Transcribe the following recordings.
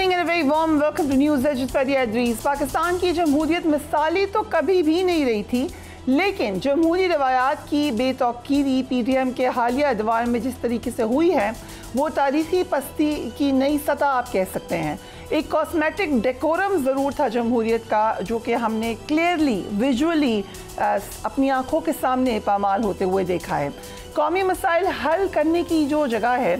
Evening and very warm welcome to news edge Faria Idrees. Pakistan की जमहूरियत मिसाली तो कभी भी नहीं रही थी, लेकिन जमहूरी रवायात की बेतौकीरी PTM के हालिया अदवार में जिस तरीके से हुई है वो तारीखी पस्ती की नई सतह आप कह सकते हैं। एक कॉस्मेटिक डेकोरम ज़रूर था जमहूरियत का, जो कि हमने क्लियरली विजुअली अपनी आँखों के सामने पामाल होते हुए देखा है। कौमी मसाइल हल करने की जो जगह है,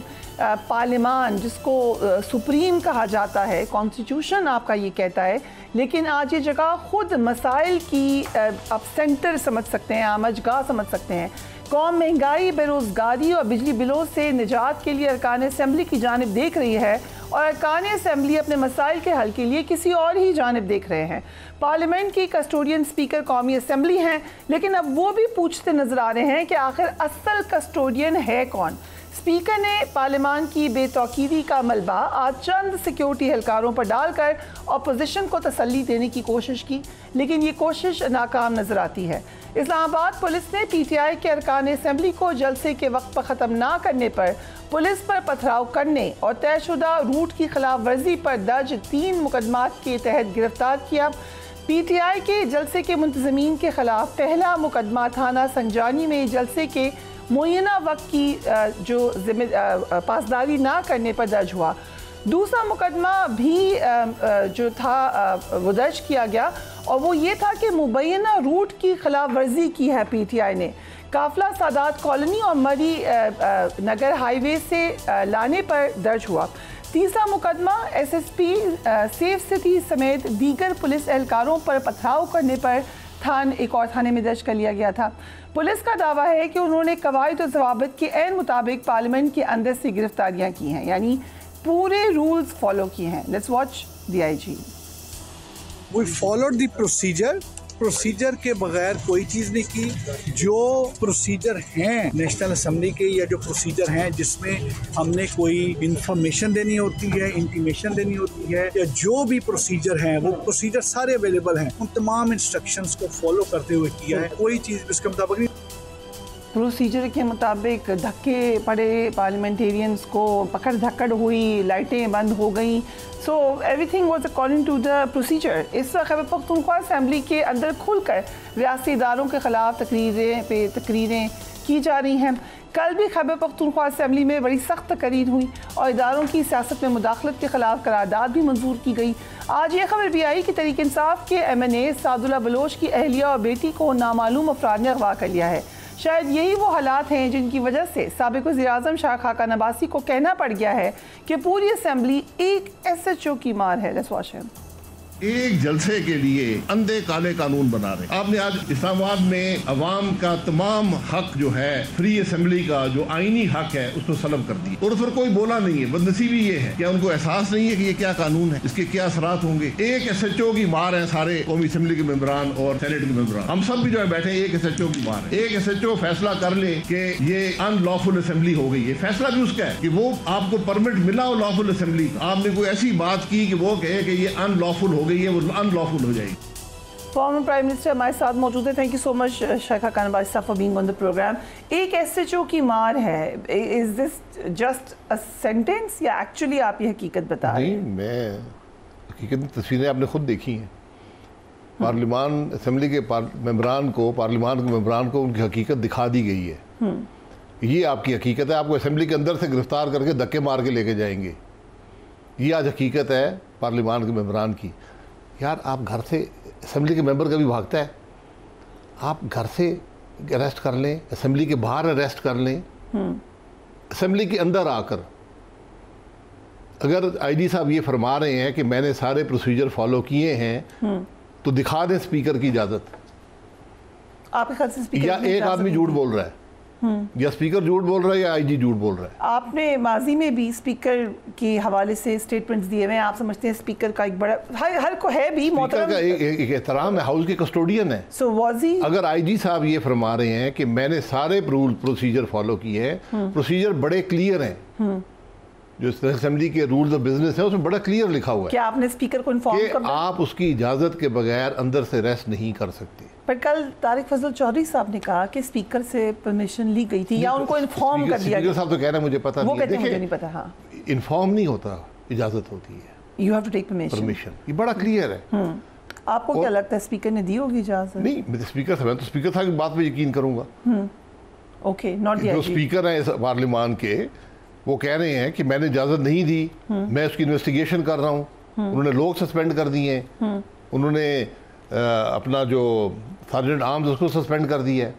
पार्लियामान जिसको सुप्रीम कहा जाता है, कॉन्स्टिट्यूशन आपका ये कहता है, लेकिन आज ये जगह ख़ुद मसाइल की आप सेंटर समझ सकते हैं, आमजगाह समझ सकते हैं। कौम महंगाई, बेरोज़गारी और बिजली बिलों से निजात के लिए अरकान असम्बली की जानिब देख रही है और अरकान असम्बली अपने मसाइल के हल के लिए किसी और ही जानिब देख रहे हैं। पार्लियामेंट की कस्टोडियन स्पीकर कौमी असम्बली हैं, लेकिन अब वो भी पूछते नजर आ रहे हैं कि आखिर असल कस्टोडियन है कौन। स्पीकर ने पार्लियामान की बेतौकीरी का मलबा आज चंद सिक्योरिटी एहलकारों पर डालकर अपोजिशन को तसल्ली देने की कोशिश की, लेकिन ये कोशिश नाकाम नजर आती है। इस्लामाबाद पुलिस ने PTI के अरकान असम्बली को जलसे के वक्त पर ख़त्म ना करने पर पुलिस पर पथराव करने और तयशुदा रूट की खिलाफ वर्जी पर दर्ज 3 मुकदमात के तहत गिरफ्तार किया। PTI के जलसे के मुंतज़मीन के खिलाफ पहला मुकदमा थाना संजानी में जलसे के मुय्यना वक्त की जो पासदारी ना करने पर दर्ज हुआ। दूसरा मुकदमा भी जो था वो दर्ज किया गया और वो ये था कि मुबैना रूट की खिलाफ वर्जी की है PTI ने। काफिला सादात कॉलोनी और मरी नगर हाईवे से लाने पर दर्ज हुआ। तीसरा मुकदमा SSP सेफ सिटी समेत दीगर पुलिस एहलकारों पर पथराव करने पर एक और थाने में दर्ज कर लिया गया था। पुलिस का दावा है कि उन्होंने कवायद और ज़वाबित के ऐन मुताबिक पार्लियामेंट के अंदर से गिरफ्तारियां की हैं, यानी पूरे रूल्स फॉलो किए हैं। Let's watch the IG। We followed the procedure के बगैर कोई चीज़ नहीं की। जो प्रोसीजर हैं नेशनल असम्बली के या जो प्रोसीजर हैं जिसमें हमने कोई इंफॉर्मेशन देनी होती है, इंटीमेशन देनी होती है, या जो भी प्रोसीजर हैं वो प्रोसीजर सारे अवेलेबल हैं, उन तमाम इंस्ट्रक्शंस को फॉलो करते हुए किया है। कोई चीज़ इसके मुताबिक नहीं। प्रोसीजर के मुताबिक धक्के पड़े, पार्लियामेंटेरियंस को पकड़ धक्कड़ हुई, लाइटें बंद हो गई। So everything was according to the procedure. इस वक्त खैबर पख्तूनख्वा असम्बली के अंदर खुलकर रियासी इदारों के ख़िलाफ़ तकरीरें की जा रही हैं। कल भी खैबर पख्तूनख्वा असम्बली में बड़ी सख्त तकरीर हुई और इदारों की सियासत में मुदाखलत के ख़िलाफ़ करारदाद भी मंजूर की गई। आज ये खबर भी आई कि तहरीक इंसाफ के MNA सादुल्ला बलोच की अहलिया और बेटी को नामालूम अफराद ने अगवा कर लिया है। शायद यही वो हालात हैं जिनकी वजह से साबिक़ वज़ीर-ए-आज़म शाह खाकान अब्बासी को कहना पड़ गया है कि पूरी असम्बली एक SHO की मार है। Let's watch him. एक जलसे के लिए अंधे काले कानून बना रहे हैं। आपने आज इस्लामाबाद में अवाम का तमाम हक जो है, फ्री असेंबली का जो आईनी हक है, उसको सलब कर दिया और उस पर कोई बोला नहीं है। बदनसीबी ये है कि उनको एहसास नहीं है कि ये क्या कानून है, इसके क्या असरात होंगे। एक SHO की मार है सारे कौमी असेंबली के मेंबरान और सेनेट के मेंबरान। हम सब भी जो है बैठे हैं, एक SHO की मार है। एक SHO फैसला कर ले कि ये अनलॉफुल असेंबली हो गई है, फैसला भी उसका है कि वो आपको परमिट मिला हो लॉफुल असेंबली का। आपने कोई ऐसी बात की कि वो कहे कि ये अनलॉफुल हो गई है, वो अनलॉफुल हो जाएगी। फॉर्मर प्राइम मिनिस्टर हमारे साथ मौजूद है। Thank you so much Shah Khaqan Abbasi for being on the programme. एक SHO की मार है, is this just a sentence या एक्चुअली आप ये हकीकत बता रहे हैं? नहीं, मैं हकीकत तस्वीरें आपने खुद देखी हैं। पार्लियामान असेंबली के मेंबरान को उनकी हकीकत दिखा दी गई है। ये आपकी हकीकत है। आपको असेंबली के अंदर से गिरफ्तार करके धक्के मार के लेके जाएंगे। ये आज हकीकत है पार्लियामान के मेंबरान की। यार, आप घर से असेंबली के मेंबर कभी भागता है? आप घर से अरेस्ट कर लें, असेंबली के बाहर अरेस्ट कर लें, असेंबली के अंदर आकर अगर IG साहब ये फरमा रहे हैं कि मैंने सारे प्रोसीजर फॉलो किए हैं, तो दिखा दें स्पीकर की इजाज़त। आपके ख्याल से स्पीकर या एक आदमी झूठ बोल रहा है, या स्पीकर झूठ बोल रहा है, या IG झूठ बोल रहा है। आपने माजी में भी स्पीकर के हवाले से स्टेटमेंट्स दिए हुए हैं। आप समझते हैं स्पीकर का एक बड़ा हर को है भी स्पीकर का एक एहतराम है, हाउस के कस्टोडियन है। सो वाजी अगर IG साहब ये फरमा रहे हैं कि मैंने सारे रूल प्रोसीजर फॉलो किए हैं, प्रोसीजर बड़े क्लियर हैं, जो असेंबली के रूल्स ऑफ बिजनेस है उसमें बड़ा क्लियर लिखा हुआ है कि आपने स्पीकर को इन्फॉर्म कि आप उसकी इजाजत के बगैर अंदर से रेस्ट नहीं कर सकते। पर कल तारिक फजल चौधरी साहब ने कहा कि स्पीकर से परमिशन ली गई थी या उनको इन्फॉर्म कर दिया गया। साहब तो कह रहे हैं मुझे पता वो नहीं है। मुझे नहीं पता। हाँ, इन्फॉर्म नहीं होता, इजाजत होती है। You have to take permission. ये बड़ा क्लियर है। आपको क्या लगता है स्पीकर ने दी होगी इजाजत? नहीं, मैं तो स्पीकर साहब की बात पे यकीन करूंगा। ओके, नॉट जो स्पीकर हैं इस पार्लियामान के, वो कह रहे हैं कि मैंने इजाजत नहीं दी, मैं उसकी इन्वेस्टिगेशन कर रहा हूँ। उन्होंने लोग सस्पेंड कर दिए हैं, उन्होंने अपना जो सार्जेंट आर्म्स उसको सस्पेंड कर दिया है।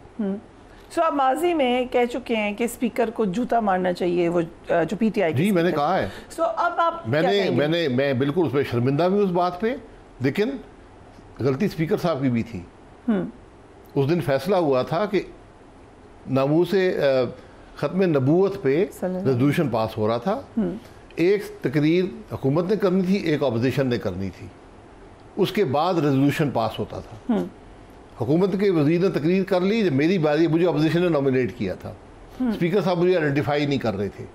सो आप माजी में कह चुके हैं कि स्पीकर को जूता मारना चाहिए, वो जो पीटीआई। जी, मैंने कहा है। सो अब आप मैं बिल्कुल उस पर शर्मिंदा भी उस बात पे, लेकिन गलती स्पीकर साहब की भी थी। उस दिन फैसला हुआ था कि नामूसे ख़त्म नबूवत पे रेजोल्यूशन पास हो रहा था। एक तकरीर हुकूमत ने करनी थी, एक अपोजिशन ने करनी थी, उसके बाद रेजोल्यूशन पास होता था। हुकूमत के वजीर ने तकरीर कर ली, जब मेरी बारी, मुझे अपोजिशन ने नॉमिनेट किया था। स्पीकर साहब मुझे आइडेंटिफाई नहीं कर रहे थे।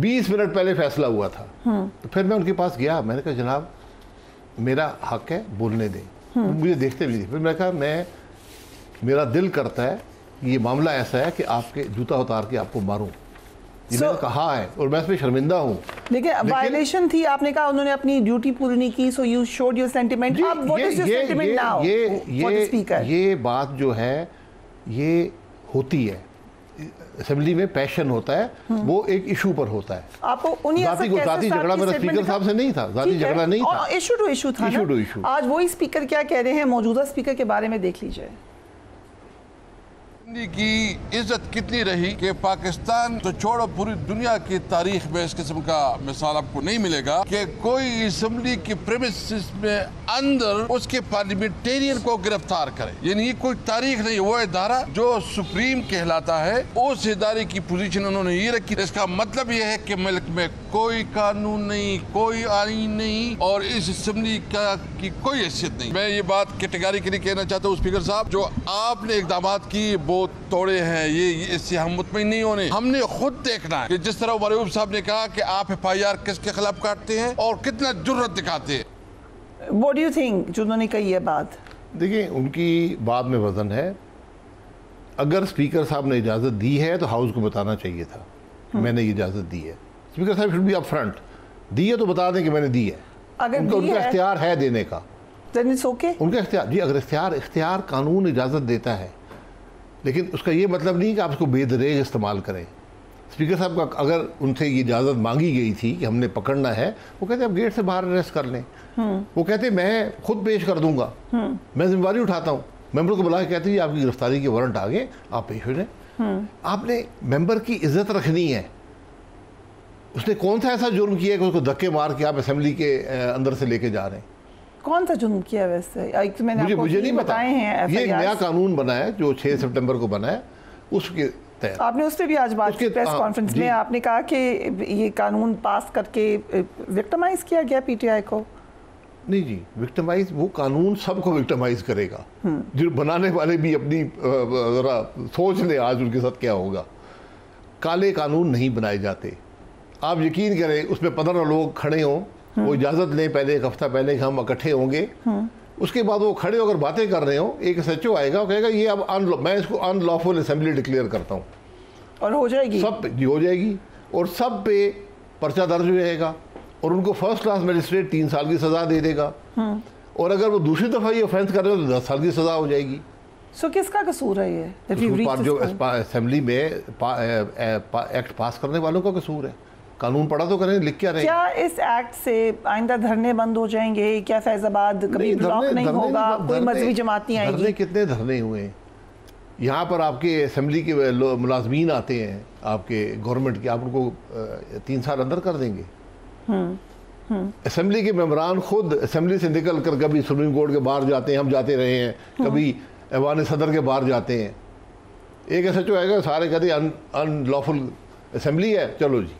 20 मिनट पहले फैसला हुआ था। तो फिर मैं उनके पास गया, मैंने कहा जनाब मेरा हक है, बोलने दें। मुझे देखते भी नहीं। फिर मैंने कहा मेरा दिल करता है ये मामला ऐसा है कि आपके जूता उतार के आपको मारूं। ये मैंने कहा है और मैं इस पर शर्मिंदा हूँ। लेकिन वायलेशन थी, आपने कहा उन्होंने अपनी ड्यूटी पूरी नहीं की, so you showed your sentiment. अब what is your sentiment now for the speaker? ये बात जो है ये होती है असेंबली में, पैशन होता है, वो एक इशू पर होता है। आपको उन्हीं जाती झगड़ा मेरा स्पीकर साहब से नहीं था, जाती झगड़ा नहीं था, इशू टू इशू था। आज वही स्पीकर क्या कह रहे हैं मौजूदा स्पीकर के बारे में, देख लीजिए। की इज्जत कितनी रही कि पाकिस्तान तो छोड़ो, पूरी दुनिया की तारीख में इस किस्म का मिसाल आपको नहीं मिलेगा कि कोई असेंबली की प्रेमिसेस में अंदर उसके पार्लियामेंटेरियन को गिरफ्तार करे। यानी ये कोई तारीख नहीं, वो इदारा जो सुप्रीम कहलाता है, उस इदारे की पोजीशन उन्होंने ये रखी। इसका मतलब ये है कि मुल्क में कोई कानून नहीं, कोई आईन नहीं और इस असेंबली की कोई हैसियत नहीं। मैं ये बात कैटेगरिकली कहना चाहता हूँ स्पीकर साहब, जो आपने इकदाम की वो तोड़े हैं, ये इससे हम मुतमईन नहीं होने। हमने खुद देखना है कि जिस तरह मरूफ साहब ने कहा कि आप FIR किसके खिलाफ काटते हैं और कितना जुर्रत दिखाते हैं। What do you think जो उन्होंने कही है बात? देखिए, उनकी बात में वजन है। अगर स्पीकर साहब ने इजाज़त दी है तो हाउस को बताना चाहिए था मैंने ये इजाज़त दी है। स्पीकर साहब शुड बी अपफ्रंट, दी है तो बता दें कि मैंने दी है। अगर उनका इख्तियार है देने का, उनका इख्तियार। जी, अगर इख्तियार कानून इजाज़त देता है, लेकिन उसका ये मतलब नहीं कि आप उसको बेदरेग इस्तेमाल करें। स्पीकर साहब का अगर उनसे ये इजाज़त मांगी गई थी कि हमने पकड़ना है, वो कहते आप गेट से बाहर अरेस्ट कर लें। वो कहते मैं खुद पेश कर दूंगा, मैं जिम्मेदारी उठाता हूँ। मेंबर को बुला के कहते हैं आपकी गिरफ्तारी के वारंट आ गए, आप पेश हो जाए। आपने मेंबर की इज्जत रखनी है। उसने कौन सा ऐसा जुर्म किया कि उसको धक्के मार के आप असेंबली के अंदर से लेके जा रहे हैं? कौन सा जुर्म किया वैसे? मुझे नहीं बताए हैं। ये एक नया कानून बना है जो 6 सितंबर को बना है, उसके तहत आपने उससे भी आज बात की प्रेस कॉन्फ्रेंस में। आपने कहा कि ये कानून पास करके विक्टिमाइज किया गया पीटीआई को। नहीं जी, विक्टिमाइज, वो कानून सबको विक्टिमाइज करेगा। जो बनाने वाले भी अपनी जरा सोच ले आज उनके साथ क्या होगा। काले कानून नहीं बनाए जाते। आप यकीन करें, उसमें 15 लोग खड़े हों, वो इजाज़त लें पहले, एक हफ्ता पहले कि हम इकट्ठे होंगे, उसके बाद वो खड़े होकर बातें कर रहे हो, एक SHO आएगा, वो कहेगा ये अब मैं इसको अनलॉफुल असेंबली डिक्लेयर करता हूँ, और हो जाएगी, सब हो जाएगी, और सब पे पर्चा दर्ज हो जाएगा, और उनको फर्स्ट क्लास मजिस्ट्रेट 3 साल की सज़ा दे देगा, और अगर वो दूसरी दफ़ा ये ऑफेंस कर रहे हो तो 10 साल की सज़ा हो जाएगी। सो किसका कसूर है ये? जो असेंबली में एक्ट पास करने वालों का कसूर है। कानून पढ़ा तो करें, लिख क्या रहे? क्या इस एक्ट से आइंदा धरने बंद हो जाएंगे? क्या फैजाबाद कभी ब्लॉक नहीं होगा? कोई मजहबी जमात नहीं आएगी? धरने कितने धरने हुए हैं यहाँ पर। आपके असेंबली के मुलाजमीन आते हैं आपके गवर्नमेंट के, आप उनको 3 साल अंदर कर देंगे। असेंबली के मेंबरान खुद असेंबली से निकल कर कभी सुप्रीम कोर्ट के बाहर जाते हैं, हम जाते रहे हैं, कभी ऐवान सदर के बाहर जाते हैं। एक SHO आएगा, सारे कहते अनलॉफुल असेंबली है, चलो जी।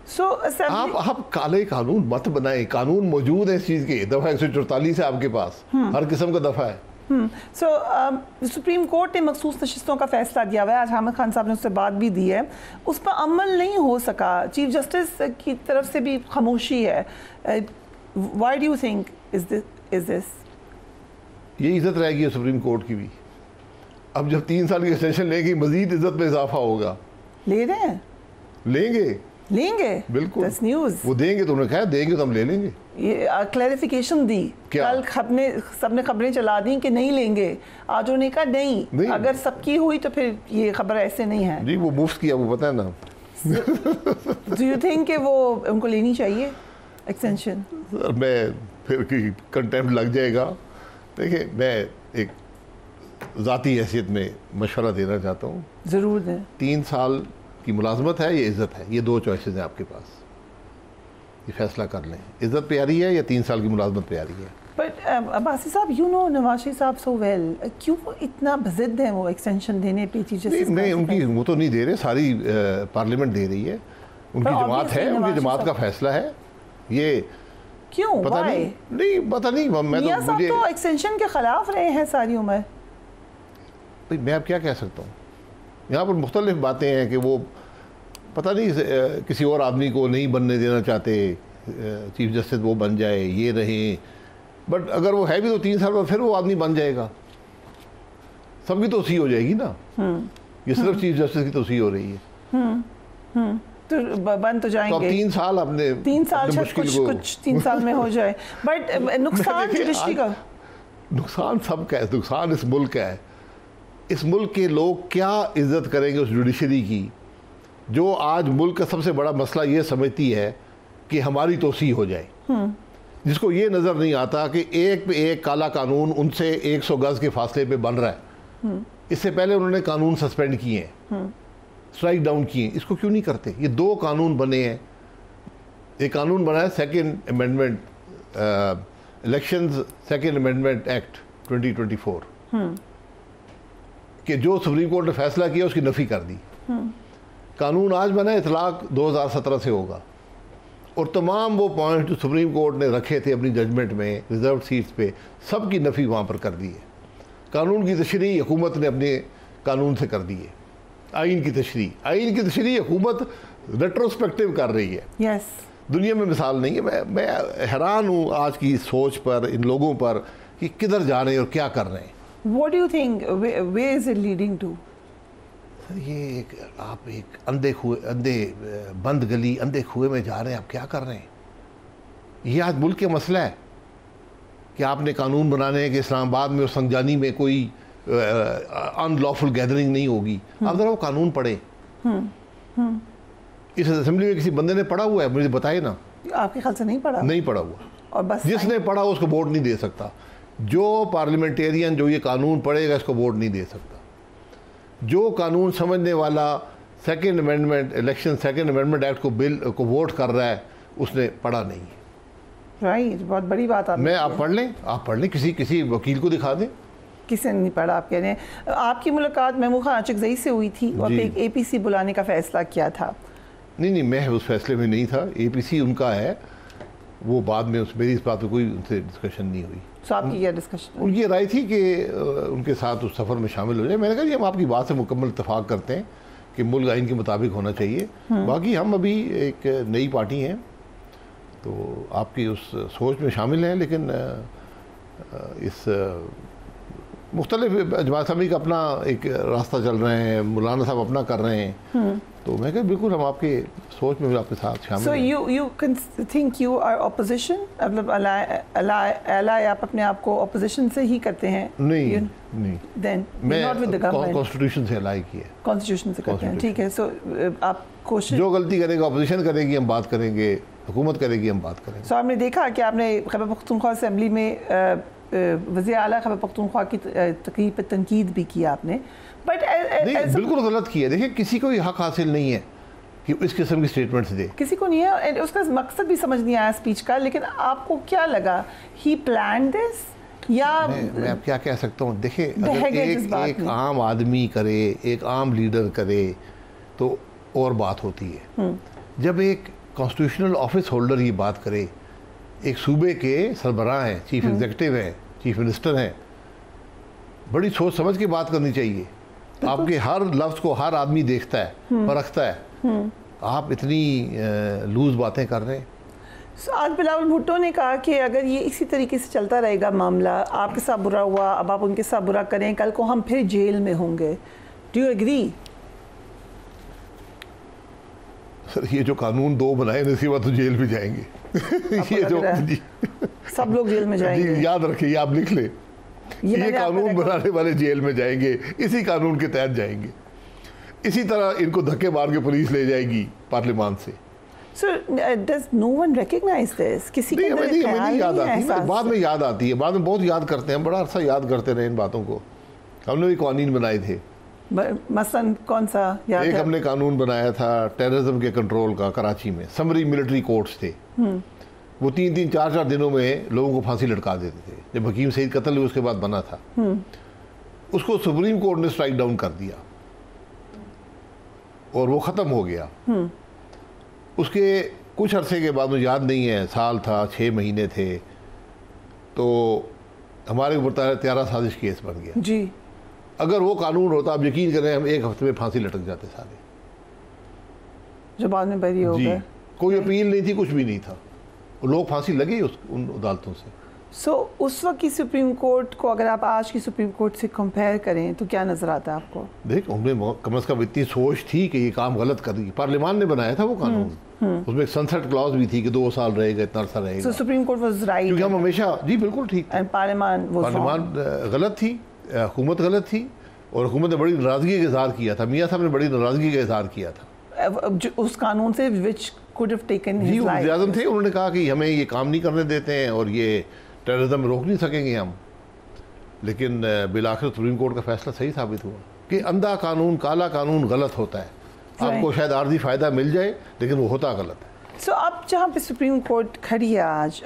आप काले कानून मत बनाए, कानून मौजूद है इस चीज़ के। दफ़ा 144 है आपके पास, हर किस्म का दफ़ा है। सुप्रीम कोर्ट ने मखसूस नशिस्तों का फैसला दिया हुआ है, आज हामिद खान साहब ने उससे बात भी दी है, उस पर अमल नहीं हो सका। चीफ जस्टिस की तरफ से भी खामोशी है। Why do you think is this? ये इज्जत रहेगी सुप्रीम कोर्ट की भी। अब जब 3 साल की एक्सटेंशन लेंगे, मजीद इज्जत में इजाफा होगा। ले रहे हैं, लेंगे। लेंगे, बिल्कुल दैट्स न्यूज़। वो देंगे तो उन्होंने कहा देंगे तो हम ले लेंगे। ये क्लैरिफिकेशन दी, क्या? कल सबने खबरें चला दी कि नहीं लेंगे, आज उन्होंने कहा नहीं, अगर सबकी हुई तो फिर ये खबर ऐसे नहीं है जी। वो मुफ्त किया, वो पता है ना। डू यू थिंक कि वो उनको लेनी चाहिए एक्सटेंशन? सर मैं फिर कंटेम्प्ट लग जाएगा। देखिए मैं एक ज़ाती हैसियत में मशवरा देना चाहता हूँ। ज़रूर दें। 3 साल की मुलाजमत है, ये इज़्ज़त है, ये 2 चॉइसेस हैं आपके पास, ये फैसला कर लें। इज़्ज़त प्यारी है या 3 साल की मुलाजमत प्यारी है? बट अब्बासी साहब, यू नो नवाज शरीफ साहब सो वेल, क्यों वो इतना ज़िद है वो एक्सटेंशन देने पे? नहीं, उनकी वो तो नहीं दे रहे, सारी पार्लियामेंट दे रही है, उनकी जमात है, उनकी जमात का फैसला है ये। क्यों? पता नहीं पता नहीं। मैं तो मुझे तो एक्सटेंशन के खिलाफ रहे हैं सारी उम्र। भाई मैं अब क्या कह सकता हूँ, यहाँ पर मुख्तलिफ बातें हैं कि वो पता नहीं किसी और आदमी को नहीं बनने देना चाहते, चीफ जस्टिस वो बन जाए, ये रहे। बट अगर वो है भी तो 3 साल बाद फिर वो आदमी बन जाएगा, सबकी तोसी हो जाएगी ना। ये सिर्फ चीफ जस्टिस की तोसी हो रही है। तो बन तो जाएंगे। तो अब 3 साल अपने 3 साल शायद कुछ 3 साल में हो जाए। बट नुकसान जुडिशरी का, नुकसान सबका है, नुकसान इस मुल्क का है। इस मुल्क के लोग क्या इज्जत करेंगे उस जुडिशरी की जो आज मुल्क का सबसे बड़ा मसला ये समझती है कि हमारी तोसी हो जाए, जिसको ये नज़र नहीं आता कि एक पे एक काला कानून उनसे 100 गज के फासले पे बन रहा है। इससे पहले उन्होंने कानून सस्पेंड किए हैं, स्ट्राइक डाउन किए, इसको क्यों नहीं करते? ये 2 कानून बने हैं। एक कानून बना है second amendment, elections second amendment act 2024 कि जो सुप्रीम कोर्ट ने फैसला किया उसकी नफ़ी कर दी। कानून आज बना है इतलाक 2017 से होगा, और तमाम वो पॉइंट जो सुप्रीम कोर्ट ने रखे थे अपनी जजमेंट में रिजर्व सीट्स पे, सब की नफ़ी वहाँ पर कर दी है। कानून की तशरीह हुकूमत ने अपने कानून से कर दी है। आइन की तशरीह हुकूमत रेट्रोस्पेक्टिव कर रही है। yes. दुनिया में मिसाल नहीं है। मैं हैरान हूँ आज की सोच पर, इन लोगों पर कि किधर जा रहे हैं और क्या कर रहे हैं। What do you think? Where is it leading to? ये आप एक अंधे बंद गली, अंधे कुएं में जा रहे हैं। आप क्या कर रहे हैं? ये आज मुल्क का मसला है कि आपने कानून बनाने हैं कि इस्लामाबाद में और संगजानी में कोई अनलॉफुल गैदरिंग नहीं होगी। आप जरा वो कानून पढ़े। इस असेंबली में किसी बंदे ने पढ़ा हुआ है? मुझे बताइए ना। आपके ख्याल से नहीं पढ़ा? नहीं पढ़ा हुआ, और बस जिसने पढ़ा उसको वोट नहीं दे सकता। जो पार्लियामेंटेरियन जो ये कानून पढ़ेगा इसको वोट नहीं दे सकता। जो कानून समझने वाला second amendment, election second amendment act को बिल को वोट कर रहा है, उसने पढ़ा नहीं है। राइट, बहुत बड़ी बात आप आप पढ़ लें, किसी वकील को दिखा दें। किसी ने नहीं पढ़ा। आप कह रहे हैं आपकी मुलाकात महमूद खान अचकज़ई से हुई थी और फिर APC बुलाने का फैसला किया था। नहीं, मैं उस फैसले में नहीं था। APC उनका है, वो बाद में मेरी इस बात पर कोई उनसे डिस्कशन नहीं हुई। तो आपकी क्या डिस्कशन? उनकी राय थी कि उनके साथ उस सफ़र में शामिल हो जाए। मैंने कहा जी हम आपकी बात से मुकम्मल इत्तेफाक करते हैं कि मुल्क आइन के मुताबिक होना चाहिए। बाकी हम अभी एक नई पार्टी हैं तो आपकी उस सोच में शामिल हैं, लेकिन इस मुख्तलिफ जमात इस्लामी का अपना एक रास्ता चल रहे हैं, मौलाना साहब अपना कर रहे हैं। तो मैं कहा बिल्कुल हम आपके सोच में आपके साथ शामिल हैं। So you think you are opposition? मतलब ally आप अपने आप को opposition से ही करते हैं? नहीं। Then मैं not with the government. Constitution से अलाई की है। कॉन्स्टिट्यूशन से करते हैं, ठीक है। So आप कोशिश, जो गलती करेगा अपोजिशन करेगी हम बात करेंगे, हुकूमत करेगी हम बात करेंगे। So आपने देखा कि आपने खैबर पख्तूनख्वा असेंबली में वज़ीर आला खैबर पख्तूनख्वा की तकरीर पर तनकीद भी किया आपने, बट बिल्कुल गलत किया। देखिए किसी को ये हक हासिल नहीं है कि इस किस्म की स्टेटमेंट्स दे, किसी को नहीं है। उसका मकसद भी समझ नहीं आया स्पीच का। लेकिन आपको क्या लगा, ही प्लान दिस या मैं अब क्या कह सकता हूँ? देखिए अगर एक आम आदमी करे, एक आम लीडर करे तो और बात होती है। जब एक कॉन्स्टिट्यूशनल ऑफिस होल्डर ये बात करे, एक सूबे के सरबराह हैं, चीफ एग्जीक्यूटिव हैं, चीफ मिनिस्टर हैं, बड़ी सोच समझ के बात करनी चाहिए। आपके हर लफ्ज़ को हर आदमी देखता है, परखता है। आप इतनी लूज बातें कर रहे हैं। आज बिलावल भुट्टो ने कहा कि अगर ये इसी तरीके से चलता रहेगा मामला, आपके साथ बुरा हुआ, अब आप उनके साथ बुरा करें, कल को हम फिर जेल में होंगे। Do you agree? सर ये जो कानून 2 बनाए नसीबा तो जेल में जाएंगे। ये जो जी, सब लोग जेल में जाएंगे। जी याद रखिए, आप लिख ले, ये कानून बनाने वाले जेल में जाएंगे, इसी कानून के तहत जाएंगे। इसी तरह इनको धक्के मार के पुलिस ले जाएगी पार्लियामान से। So does no one recognize this? किसी के अंदर ख्याल नहीं याद आती है, बाद में याद आती है, बाद में बहुत याद करते हैं, बड़ा अरसा याद करते रहे इन बातों को। हमने भी कानून बनाए थे, मसलन कौन सा याद है? एक हमने कानून बनाया था टेररिज्म के कंट्रोल का, कराची में समरी मिलिट्री कोर्ट्स थे, वो 3-3, 4-4 दिनों में लोगों को फांसी लटका देते थे। जब हकीम सईद कत्ल हुए उसके बाद बना था, उसको सुप्रीम कोर्ट ने स्ट्राइक डाउन कर दिया और वो ख़त्म हो गया। उसके कुछ अरसे के बाद, मुझे याद नहीं है, साल था, 6 महीने थे, तो हमारे ऊपर त्यारा साजिश केस बन गया जी। अगर वो कानून होता, आप यकीन करें, हम 1 हफ्ते में फांसी लटक जाते सारे, जो बाद में बरी हो गए। कोई अपील नहीं थी, कुछ भी नहीं था, लोग फांसी लगे उन अदालतों से। उस वक्त की सुप्रीम कोर्ट को अगर आप आज की सुप्रीम कोर्ट से कंपेयर करें तो क्या नजर आता है आपको? देख, उनमें कम से कम इतनी सोच थी कि ये काम गलत कर दी। पार्लियामान ने बनाया था वो कानून, उसमें एक सनसेट क्लॉज भी थी कि 2 साल रहेगा, इतना अरसा रहेगा। सुप्रीम कोर्ट वाज राइट, क्योंकि हम हमेशा, जी बिल्कुल ठीक, पार्लियामान गलत थी, हुकूमत गलत थी, और हुकूमत ने बड़ी नाराजगी का इजहार किया था। मियाँ साहब ने बड़ी नाराजगी का इजहार किया था उस कानून से, which could have taken his life. वज़ीर आज़म थे, उन्होंने कहा कि हमें ये काम नहीं करने देते हैं और ये टेररिज्म रोक नहीं सकेंगे हम। लेकिन बिलाखिर सुप्रीम कोर्ट का फैसला सही साबित हुआ कि अंधा कानून, काला कानून गलत होता है। आपको शायद आर्जी फ़ायदा मिल जाए, लेकिन वो होता गलत है। अब जहाँ पे सुप्रीम कोर्ट खड़ी है आज,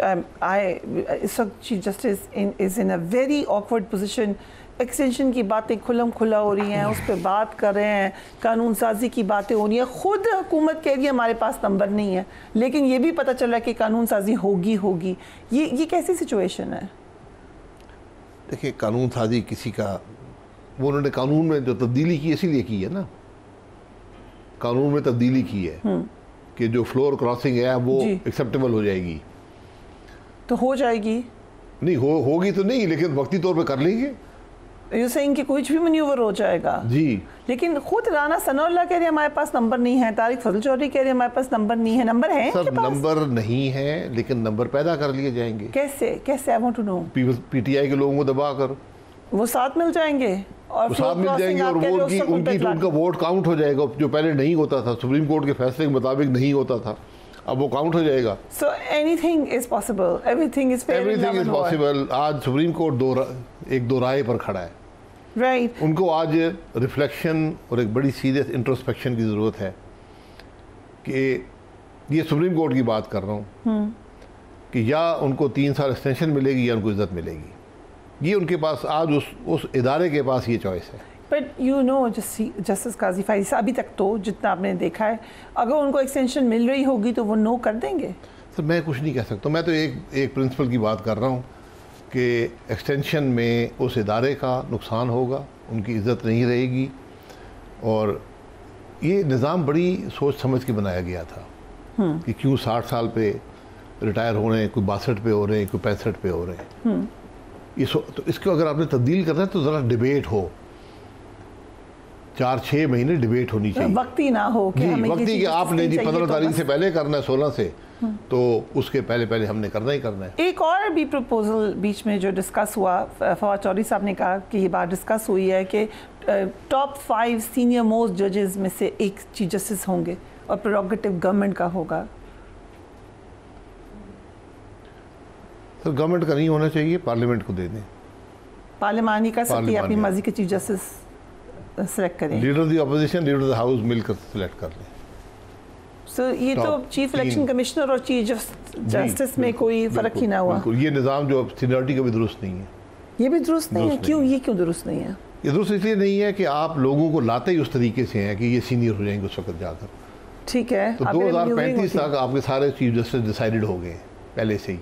इस वक्त chief justice is in a very awkward position. Extension की बातें खुल्लम खुला हो रही हैं, उस पर बात कर रहे हैं, कानून साजी की बातें हो रही हैं, खुद हुकूमत कह रही है हमारे पास नंबर नहीं है, लेकिन ये भी पता चल रहा है कि कानून साजी होगी। ये कैसी सिचुएशन है? देखिए, कानून साजी किसी का, वो उन्होंने कानून में जो तब्दीली की इसीलिए की है ना, कानून में तब्दीली की है कि जो फ्लोर क्रॉसिंग है वो एक्सेप्टेबल हो जाएगी। तो हो जाएगी नहीं, होगी तो नहीं, लेकिन वक्ती तौर पे कर लेंगे। यू सेइंग कि कुछ भी मैन्यूवर हो जाएगा जी। लेकिन खुद राना सनाउल्लाह कह रहे हैं हमारे पास नंबर नहीं है, तारिक फजल चौधरी कह रहे हैं हमारे पास नंबर नहीं है। नंबर है सर, नंबर नहीं है, लेकिन नंबर पैदा कर लिए जाएंगे। कैसे? I want to know. PTI के लोगों को दबा कर वो साथ मिल जाएंगे और उनका वोट काउंट हो जाएगा, जो पहले नहीं होता था, सुप्रीम कोर्ट के फैसले के मुताबिक नहीं होता था, अब वो काउंट हो जाएगा। So anything is possible, everything is possible. आज सुप्रीम कोर्ट एक दो राय पर खड़ा है, राइट। उनको आज रिफ्लेक्शन और एक बड़ी सीरियस इंट्रोस्पेक्शन की ज़रूरत है कि ये सुप्रीम कोर्ट की बात कर रहा हूँ कि या उनको 3 साल एक्सटेंशन मिलेगी या उनको इज्जत मिलेगी। ये उनके पास आज उस इदारे के पास ये चॉइस है। बट यू नो जस्टिस काजी फायज़ अभी तक तो जितना आपने देखा है, अगर उनको एक्सटेंशन मिल रही होगी तो वो नो कर देंगे। सर, मैं कुछ नहीं कह सकता, मैं तो एक प्रिंसिपल की बात कर रहा हूँ कि एक्सटेंशन में उस इदारे का नुकसान होगा, उनकी इज़्ज़त नहीं रहेगी। और ये निज़ाम बड़ी सोच समझ के बनाया गया था कि क्यों 60 साल पे रिटायर हो रहे हैं, कोई 62 पे हो रहे हैं, कोई 65 पे हो रहे हैं। तो इसको अगर आपने तब्दील करना है तो ज़रा डिबेट हो, 4-6 महीने डिबेट होनी चाहिए। वक्ती ना हो कि हमें वक्ती कि आपने जी 15 तारीख से पहले करना है, 16 से, तो उसके पहले हमने करना ही करना है। एक और भी प्रपोजल बीच में जो डिस्कस हुआ, फवाद चौधरी साहब ने कहा कि ये बात डिस्कस हुई है कि टॉप 5 सीनियर मोस्ट जजेस में से एक चीफ जस्टिस होंगे और प्रेरोगेटिव गवर्नमेंट का होगा। सर, गवर्नमेंट का नहीं होना चाहिए, पार्लियामेंट को दे दें। पार्लियामान ही कर सकती है अपनी मर्जी के चीफ जस्टिस सेलेक्ट करें। Leader of the opposition, leader of the house मिलकर सेलेक्ट कर लें। ये तो चीफ इलेक्शन कमिश्नर और चीफ जस्टिस में कोई फर्क ही ना हुआ। ये निज़ाम जो सीनियरिटी का भी दुरुस्त नहीं है। ये भी दुरुस्त नहीं है। क्यों? ये क्यों दुरुस्त नहीं है? ये दुरुस्त इसलिए नहीं है कि आप लोगों को लाते ही उस तरीके से हैं कि ये सीनियर हो जाएंगे उस वक्त जाकर। ठीक है, तो 2035 तक आपके सारे चीफ जस्टिस डिसाइडेड हो गए पहले से ही,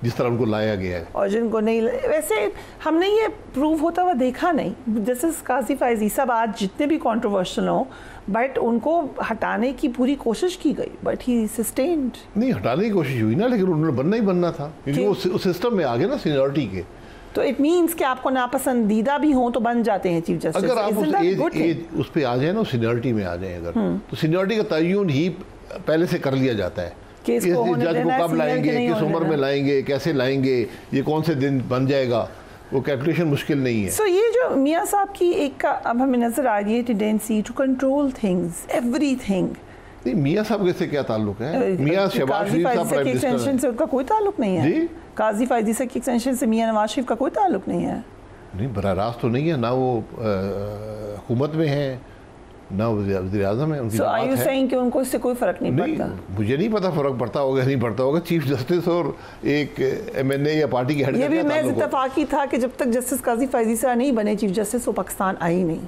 जिस तरह उनको लाया गया है। और जिनको नहीं, वैसे हमने ये प्रूव होता हुआ देखा नहीं। जस्टिस काजी फायज़ी साहब आज जितने भी कंट्रोवर्शियल हों, बट उनको हटाने की पूरी कोशिश की गई, बट ही सस्टेन्ड। नहीं, हटाने की कोशिश हुई ना, लेकिन उन्होंने बनना ही बनना था क्योंकि वो उस सिस्टम में आ गए ना सीनियरिटी के। तो इट मीन्स कि आपको नापसंदीदा भी हो तो बन जाते हैं चीफ जस्टिस। अगर आप उस पे आ जाए ना, सीनियरिटी में आ जाए अगर, तो सीनियरिटी का तयन ही पहले से कर लिया जाता है। केस इस को होने जज देना है, को कब सीनियर की लाएंगे, नहीं किस होने उम्र में देना। लाएंगे, कैसे लाएंगे, ये कौन से दिन बन जाएगा, वो कैलकुलेशन मुश्किल नहीं है। सो ये जो मियाँ साहब की एक का अब हमें नजर आ रही है tendency to control things, everything. नहीं, मियाँ साहब से क्या ताल्लुक है? मियाँ शहबाज शरीफ साहब प्राइम मिनिस्टर एक्सटेंशन हैं। से उनका कोई ताल्लुक नहीं है। जी? काजी फायदी से की एक्सटेंशन से मियाँ नवाज शरीफ का कोई ताल्लुक नहीं है। नहीं, बराह रास्त तो नहीं है ना, वो हुकूमत में है ना वज़ीर आज़म है, उनकी सो आर बात यू है। सेइंग कि उनको इससे कोई फर्क नहीं नहीं, पड़ता? मुझे नहीं पता फर्क पड़ता होगा नहीं पड़ता होगा। चीफ जस्टिस और एक MNA या पार्टी के हेड ये का भी क्या महज ताल्लुक हो? इत्तफाकी था कि जब तक जस्टिस काजी फायदी साहब नहीं बने चीफ जस्टिस, वो पाकिस्तान आई नहीं।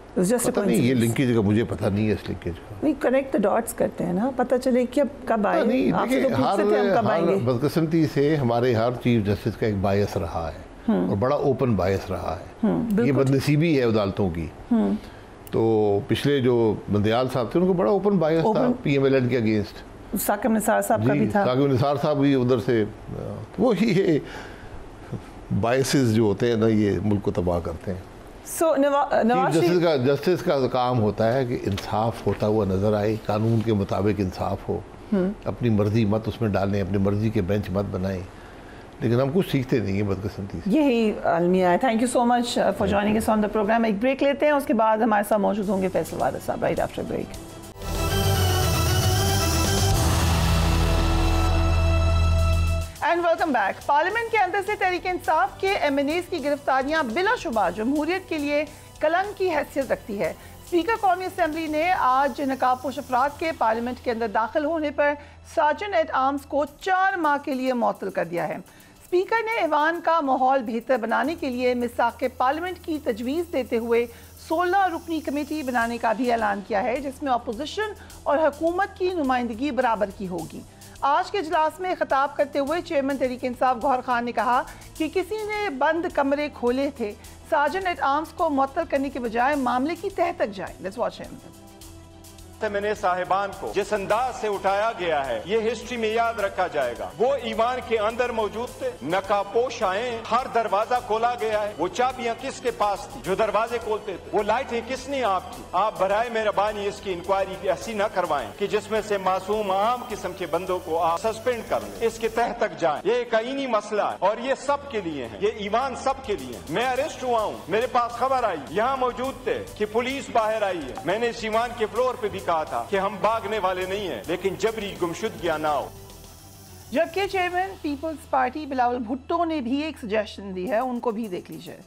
It was just a पता नहीं, ये coincidence. लिंकेज का मुझे पता नहीं है, इस लिंकेज का। नहीं, कनेक्ट द डॉट्स करते हैं ना, पता चले कि अब कब आए। नहीं, आपसे तो देखिए, पूछते थे हम कब आएंगे। बदकिस्मती से हमारे हर चीफ जस्टिस का एक बायस रहा है और बड़ा ओपन बायस रहा है। ये बदनसीबी है अदालतों की। तो पिछले जो बंदयाल साहब थे उनको बड़ा ओपन बायस था PMLN के अगेंस्ट। साकिब निसार साहब का भी था। साकिब निसार साहब भी उधर से, वो ये बायसेस जो होते हैं ना, ये मुल्क को तबाह करते हैं। सो नवाज शरीफ जस्टिस का काम होता है कि इंसाफ होता हुआ नजर आए, कानून के मुताबिक इंसाफ हो, अपनी मर्जी मत उसमें डालें, अपनी मर्जी के बेंच मत बनाएं। लेकिन हम कुछ सीखते नहीं है बदकिस्मती से। यही अलमिया है। Thank you so much for joining us on the programme. एक ब्रेक लेते हैं, उसके बाद हमारे साथ मौजूद होंगे फैसल वारिस साहब right after break. And welcome back. Parliament के अंदर से तहरीक इंसाफ के MNAs की गिरफ्तारियां बिलाशुबा जमहूरियत के लिए कलंक की हैसियत रखती है। स्पीकर कौमी असम्बली ने आज नकाबपोश अफराद के पार्लियामेंट के अंदर दाखिल होने पर सार्जेंट एट आर्म्स को 4 माह के लिए मुअत्तल कर दिया है। स्पीकर ने ऐवान का माहौल बेहतर बनाने के लिए मिसाक पार्लियामेंट की तजवीज़ देते हुए 16 रुकनी कमेटी बनाने का भी ऐलान किया है, जिसमें अपोजिशन और हुकूमत की नुमाइंदगी बराबर की होगी। आज के इजलास में खिताब करते हुए चेयरमैन तहरीक इंसाफ गौहर खान ने कहा कि किसी ने बंद कमरे खोले थे, सार्जेंट एट आर्म्स को मुअत्तल करने के बजाय मामले की तह तक जाए। Let's watch him. मैंने साहिबान को जिस अंदाज से उठाया गया है, ये हिस्ट्री में याद रखा जाएगा। वो ईमान के अंदर मौजूद थे, नकाबपोश आए, हर दरवाजा खोला गया है। वो चाबियां किसके पास थी जो दरवाजे खोलते थे? वो लाइटें किसने आप की? आप बराए मेहरबानी इसकी इंक्वायरी ऐसी न करवाएं कि जिसमें से मासूम आम किस्म के बंदों को आप सस्पेंड कर लें, इसके तह तक जाएं। ये एक आईनी मसला है और ये सब के लिए है, ये ईमान सब के लिए है। मैं अरेस्ट हुआ हूँ, मेरे पास खबर आई, यहाँ मौजूद थे कि पुलिस बाहर आई है। मैंने इस ईमान के फ्लोर पे भी कहा था कि हम भागने वाले नहीं हैं, लेकिन जबरी गुमशुदगियां ना हो। जबकि chairman Peoples Party Bilawal Bhutto ने भी एक सजेशन दी है, उनको भी देख लीजिए।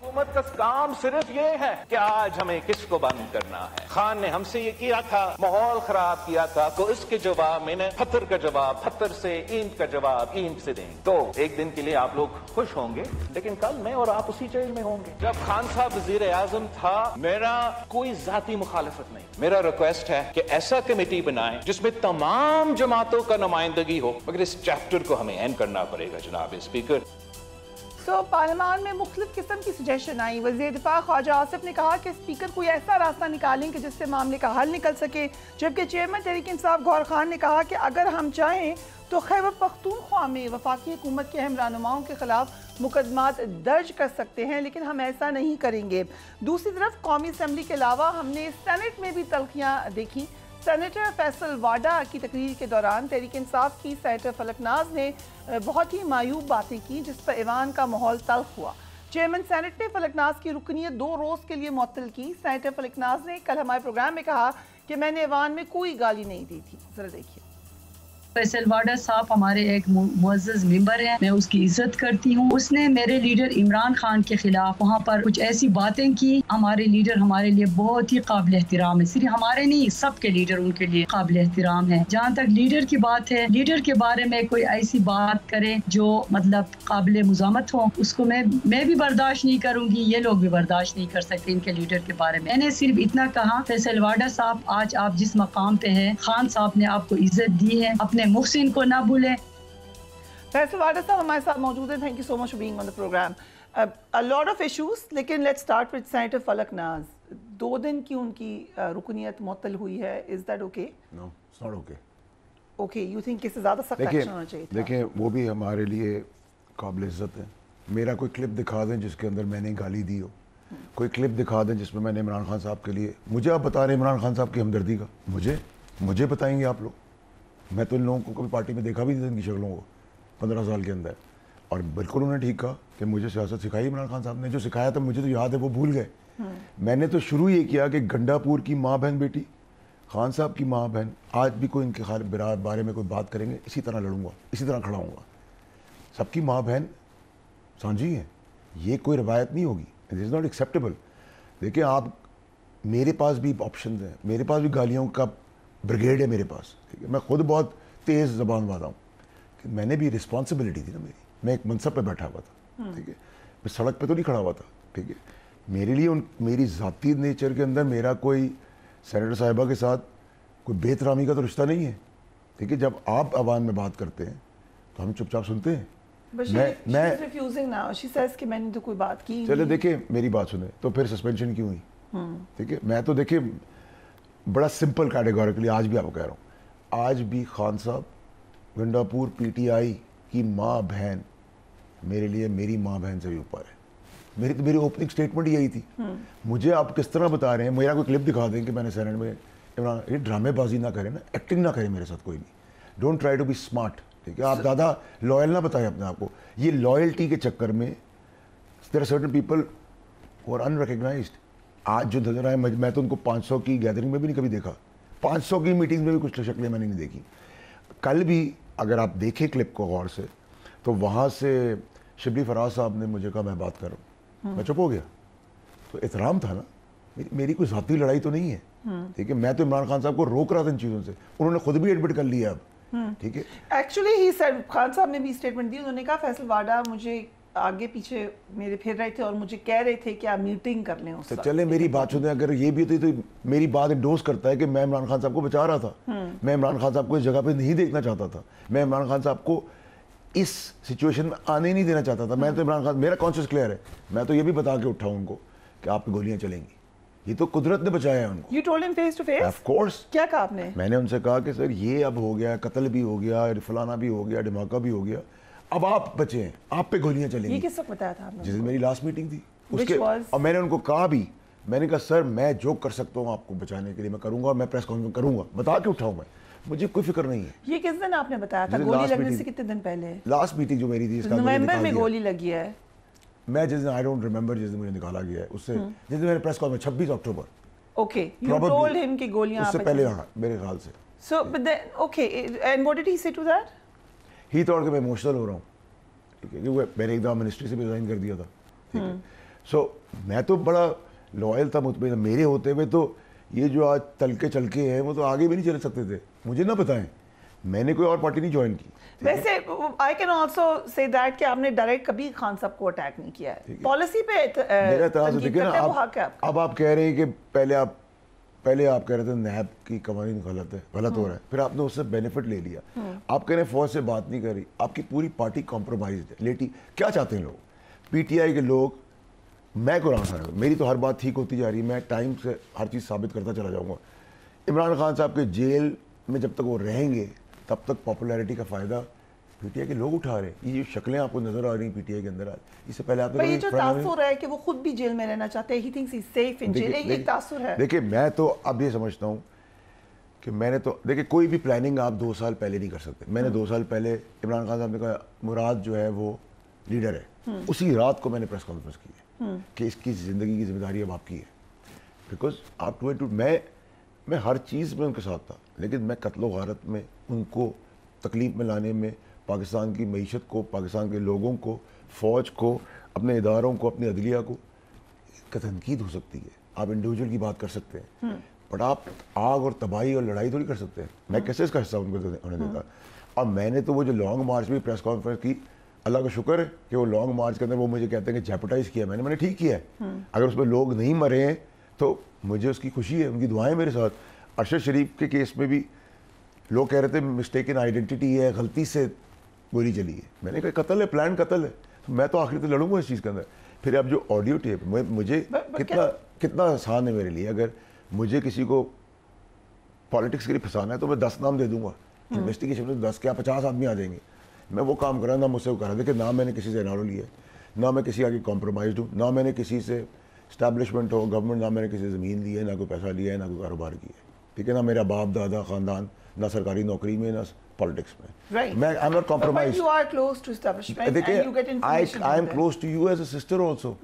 हुकूमत का काम सिर्फ ये है कि आज हमें किसको बंद करना है। खान ने हमसे ये किया था, माहौल खराब किया था, तो इसके जवाब में पत्थर का जवाब पत्थर से, ईंट का जवाब ईंट से देंगे। तो एक दिन के लिए आप लोग खुश होंगे, लेकिन कल मैं और आप उसी जेल में होंगे। जब खान साहब वजीर आजम था, मेरा कोई जाती मुखालिफत नहीं। मेरा रिक्वेस्ट है कि ऐसा कमेटी बनाएं जिसमें तमाम जमातों का नुमाइंदगी हो, मगर इस चैप्टर को हमें एंड करना पड़ेगा जनाब स्पीकर। तो पार्लियामान में मुख्तलिफ किस्म की सजेशन आई। वज़ीर दिफा ख्वाजा आसिफ ने कहा कि स्पीकर कोई ऐसा रास्ता निकालें कि जिससे मामले का हल निकल सके, जबकि चेयरमैन तहरीक इंसाफ गौहर खान ने कहा कि अगर हम चाहें तो खैबर पख्तूनख्वा में वफाकी हुकूमत के अहम रहनुमाओं के खिलाफ मुकदमात दर्ज कर सकते हैं, लेकिन हम ऐसा नहीं करेंगे। दूसरी तरफ कौमी असम्बली के अलावा हमने सेनेट में भी तल्खियाँ देखी। सेनेटर फैसल वाडा की तकरीर के दौरान तहरीक इंसाफ की सेनेटर फलकनाज ने बहुत ही मायूब बातें की, जिस पर ऐवान का माहौल तल्ख हुआ। चेयरमैन सेनेट ने फलकनाज की रुकनियत 2 रोज़ के लिए मुअत्तल की। सेनेटर फलकनाज ने कल हमारे प्रोग्राम में कहा कि मैंने ऐवान में कोई गाली नहीं दी थी। जरा देखिए। फैसल वाडा साहब हमारे एक मुअज़्ज़ज़ मेंबर हैं, मैं उसकी इज्जत करती हूँ। उसने मेरे लीडर इमरान खान के खिलाफ वहाँ पर कुछ ऐसी बातें की। हमारे लीडर हमारे लिए बहुत ही काबिल एहतराम है, सिर्फ हमारे नहीं सबके लीडर उनके लिए काबिल एहतराम है। जहाँ तक लीडर की बात है, लीडर के बारे में कोई ऐसी बात करे जो मतलब काबिल मुज़ामत हो, उसको मैं भी बर्दाश्त नहीं करूँगी, ये लोग भी बर्दाश्त नहीं कर सकते इनके लीडर के बारे में। मैंने सिर्फ इतना कहा, फैसल वाडा साहब आज आप जिस मकाम पे हैं, खान साहब ने आपको इज्जत दी है, अपने मुहसिन को ना भूलें। फैसल वाडा साहब हमारे साथ मौजूद हैं। Thank you so much for being on the programme. A lot of issues, लेकिन let's start with senator Falaknaz. 2 दिन की उनकी रुकनियत मुअत्तल हुई है। Is that okay? No, it's not okay. Okay, you think इससे ज़्यादा सख्त एक्शन होना चाहिए था? देखिए, वो भी हमारे लिए काबिल इज्जत है। मेरा कोई क्लिप दिखा दें जिसके अंदर मैंने गाली दी हो, कोई क्लिप दिखा दें जिसमें मैंने इमरान खान साहब के लिए, मुझे आप बता रहे हैं इमरान खान साहब की हमदर्दी का, मुझे बताएंगे आप लोग? मैं तो इन लोगों को कभी पार्टी में देखा भी नहीं था, इनकी शक्लों को 15 साल के अंदर। और बिल्कुल उन्होंने ठीक कहा कि मुझे सियासत सिखाई इमरान खान साहब ने, जो सिखाया था मुझे तो याद है वो भूल गए। मैंने तो शुरू ये किया कि गंडापुर की माँ बहन बेटी, खान साहब की माँ बहन, आज भी कोई इनके बारे में कोई बात करेंगे इसी तरह लड़ूंगा, इसी तरह खड़ा हूँगा। सबकी माँ बहन साझी हैं, ये कोई रवायत नहीं होगी, इट इज़ नॉट एक्सेप्टेबल। देखिए आप, मेरे पास भी ऑप्शन हैं, मेरे पास भी गालियों का ब्रिगेड है मेरे पास, ठीक है। मैं खुद बहुत तेज़ ज़बान वाला हूँ, कि मैंने भी रिस्पॉन्सिबिलिटी थी ना मेरी, मैं एक मनसब पे बैठा हुआ था, ठीक है, मैं सड़क पे तो नहीं खड़ा हुआ था, ठीक है। मेरे लिए मेरी ज़ाती नेचर के अंदर मेरा कोई सेनेटर साहिबा के साथ कोई बेतरामी का तो रिश्ता नहीं है, ठीक है। जब आप आवाम में बात करते हैं तो हम चुपचाप सुनते हैं। मैं रिफ्यूजिंग नाउ, शी सेज कि मैंने तो कोई बात की। चले देखिए मेरी बात सुने, तो फिर सस्पेंशन क्यों हुई? ठीक है, मैं तो देखिए बड़ा सिंपल कैटेगोरिकली आज भी आपको कह रहा हूँ, आज भी खान साहब गंडापुर पीटीआई की माँ बहन मेरे लिए मेरी माँ बहन से भी ऊपर है। मेरी ओपनिंग स्टेटमेंट यही थी। मुझे आप किस तरह बता रहे हैं, मेरा कोई क्लिप दिखा दें कि मैंने सेनेट में इमरान, ये ड्रामेबाजी ना करें ना, एक्टिंग ना करें मेरे साथ कोई भी, don't try to be smart, ठीक है। आप ज़्यादा लॉयल ना बताएं अपने आप को, ये लॉयल्टी के चक्कर में there are certain people who are unrecognised. आज जो नजर आए, मैं तो उनको 500 की गैदरिंग में भी नहीं कभी देखा, 500 की मीटिंग में भी कुछ शक्लें मैंने नहीं देखी। कल भी अगर आप देखें क्लिप को गौर से, तो वहाँ से शिबली फराज साहब ने मुझे कहा मैं बात कर रहा हूँ, मैं चुप हो गया। तो एहतराम था ना, मेरी कोई ज़ाती लड़ाई तो नहीं है, ठीक है। मैं तो इमरान खान साहब को रोक रहा था इन चीज़ों से, उन्होंने खुद भी एडमिट कर लिया अब, ठीक है। एक्चुअली ही सेड, खान साहब ने भी स्टेटमेंट दी, उन्होंने कहा फैसल वाडा मुझे आगे पीछे मेरे फिर रहे थे और मुझे कह रहे थे कि आप मीटिंग कर लें उस वक्त। चले मेरी बात सुने, अगर ये भी होती तो मेरी बात इंडोर्स करता है कि मैं इमरान खान साहब को बचा रहा था, मैं इमरान खान साहब को इस जगह पे नहीं देखना चाहता था, मैं इमरान खान साहब को इस सिचुएशन में आने नहीं देना चाहता था। मैं तो इमरान खान, मेरा कॉन्शियस क्लियर है, मैं तो ये भी बता के उठा उनको कि आप पे गोलियां चलेंगी, ये तो कुदरत ने बचाया है उनको। You told him face to face? Of course। क्या कहा आपने? मैंने उनसे कहा कि सर ये अब हो गया, कत्ल भी हो गया, फलाना भी हो गया, धमाका भी हो गया, अब आप बचे हैं, आप पे गोलियां चलेंगी। ये किस वक्त बताया था आपने? जिस दिन मेरी लास्ट मीटिंग थी उसके, और मैंने उनको कहा भी, मैंने कहा सर मैं जो कर सकता हूँ आपको बचाने के लिए मैं करूंगा, मैं प्रेस कॉन्फ्रेंस करूंगा, बता के उठाऊँ, मैं मुझे कोई फिक्र नहीं है। ये किस दिन आपने बताया था? गोली लगने से कितने दिन पहले? लास्ट मीटिंग जो मेरी थी, नवंबर में गोली लगी है। मैं जिस दिन, आई डोंट रिमेंबर, जिस दिन मुझे निकाला गया है उससे, जिस दिन मैंने press conference 26 October. Okay, you told him कि गोलियां उससे पहले, हाँ मेरे ख्याल से। So but then okay, and what did he say to that? He thought कि मैं इमोशनल हो रहा हूँ, ठीक है, क्योंकि मैंने एकदम मिनिस्ट्री से भी रिजाइन कर दिया था, ठीक है। सो मैं तो बड़ा लॉयल था, मुतमईन, मेरे होते हुए तो ये जो आज तलके चलके हैं वो तो आगे भी नहीं चल सकते थे। मुझे ना बताएं, मैंने कोई और पार्टी नहीं ज्वाइन की। वैसे I can also say that कि आपने डायरेक्ट कभी खान साहब को अटैक नहीं किया है, पॉलिसी पे मेरा तरह से देखिए ना, अब आप कह रहे हैं कि पहले आप कह रहे थे नैब की कवानीन गलत हो रहा है, फिर आपने उससे बेनिफिट ले लिया। आप कह रहे हैं फौज से बात नहीं करी, आपकी पूरी पार्टी कॉम्प्रोमाइज है, लेटी। क्या चाहते हैं लोग, पीटीआई के लोग? मैं कुरान साहब, मेरी तो हर बात ठीक होती जा रही है, मैं टाइम से हर चीज़ साबित करता चला जाऊँगा। इमरान खान साहब के जेल में जब तक वो रहेंगे तब तक पॉपुलैरिटी का फ़ायदा पीटीआई के लोग उठा रहे हैं। ये शक्लें आपको नजर आ रही हैं पीटीआई के अंदर आज, इससे पहले आपने ये जो तासुर है कि वो खुद भी जेल में रहना चाहते हैं, he thinks he is safe in jail, एक तासुर है। देखिए मैं तो अब ये समझता हूँ कि मैंने तो, देखिए कोई भी प्लानिंग आप 2 साल पहले नहीं कर सकते। मैंने 2 साल पहले इमरान खान साहब ने कहा मुराद जो है वो लीडर है, उसी रात को मैंने प्रेस कॉन्फ्रेंस की है कि इसकी ज़िंदगी की जिम्मेदारी अब आपकी है, बिकॉज आप मैं हर चीज़ में उनके साथ था, लेकिन मैं कत्ल गारत में उनको तकलीफ में लाने में, पाकिस्तान की मईशत को, पाकिस्तान के लोगों को, फ़ौज को, अपने इदारों को, अपनी अदलिया को, का तनकीद हो सकती है। आप इंडिविजुअल की बात कर सकते हैं, बट आप आग और तबाही और लड़ाई थोड़ी कर सकते हैं। मैं कैसे इसका हिस्सा उनको होने देता? और मैंने तो वो जो लॉन्ग मार्च में प्रेस कॉन्फ्रेंस की, अल्लाह का शुक्र है कि वो लॉन्ग मार्च के अंदर वो मुझे कहते हैं कि जेपटाइज़ किया मैंने ठीक किया है। अगर उसमें लोग नहीं मरे हैं तो मुझे उसकी खुशी है, उनकी दुआएं मेरे साथ। अरशद शरीफ के केस में भी लोग कह रहे थे मिस्टेक इन आइडेंटिटी है, गलती से गोली चली है। मैंने कहा कत्ल है, प्लान कत्ल है, तो मैं तो आखिर तो लड़ूंगा इस चीज़ के अंदर। फिर अब जो ऑडियो टेप, मुझे कितना आसान है मेरे लिए, अगर मुझे किसी को पॉलिटिक्स के लिए फंसाना है तो मैं 10 नाम दे दूंगा, इन्वेस्टिगेशन में 10 क्या 50 आदमी आ जाएंगे। मैं वो काम करा ना, मुझसे वो करा। देखिए ना मैंने किसी से नारो लिया, ना मैं किसी आगे कॉम्प्रोमाइज हूँ, ना मैंने किसी से इस्टेब्लिशमेंट हो, गवर्नमेंट ना मैंने किसी ज़मीन ली है, ना कोई पैसा लिया है, ना कोई कारोबार किया है, ठीक है ना, मेरा बाप दादा ख़ानदान ना सरकारी नौकरी में ना पॉलिटिक्स में, Right. मैं I am not compromise. You are close to establishment and you get information. I am close to you as a sister also.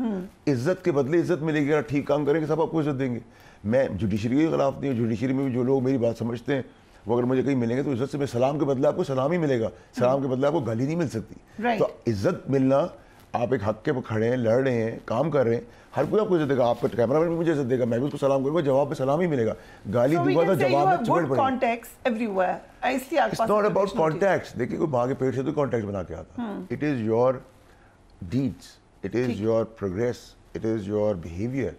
इज्जत के बदले इज्जत मिलेगी, अगर ठीक काम करेंगे सब आपको इज्जत देंगे। मैं जुडिशरी के खिलाफ नहीं हूँ, जुडिशरी में भी जो लोग मेरी बात समझते हैं वो अगर मुझे कहीं मिलेंगे तो इज्जत से, मैं सलाम के बदले आपको सलाम ही मिलेगा, सलाम के बदले आपको गाली नहीं मिल सकती। Right. तो इज्जत मिलना, आप एक हक के खड़े हैं, लड़ रहे हैं, काम कर रहे हैं, हर कोई आपको इज्जत देगा, आपका कैमरामैन भी मुझे इज्जत देगा, मैं भी उसको सलाम करूंगा, जवाब पे सलाम ही मिलेगा। गाली दूंगा तो जवाब में चपेट पड़ेगी। कॉन्टेक्ट एवरीवेयर, इसलिए आपके it's pass not about information होती है। कॉन्टेक्ट। देखिए कोई भागे पेट से तो कॉन्टेक्ट बना के आता, it is your deeds, it is your progress, it is your behaviour.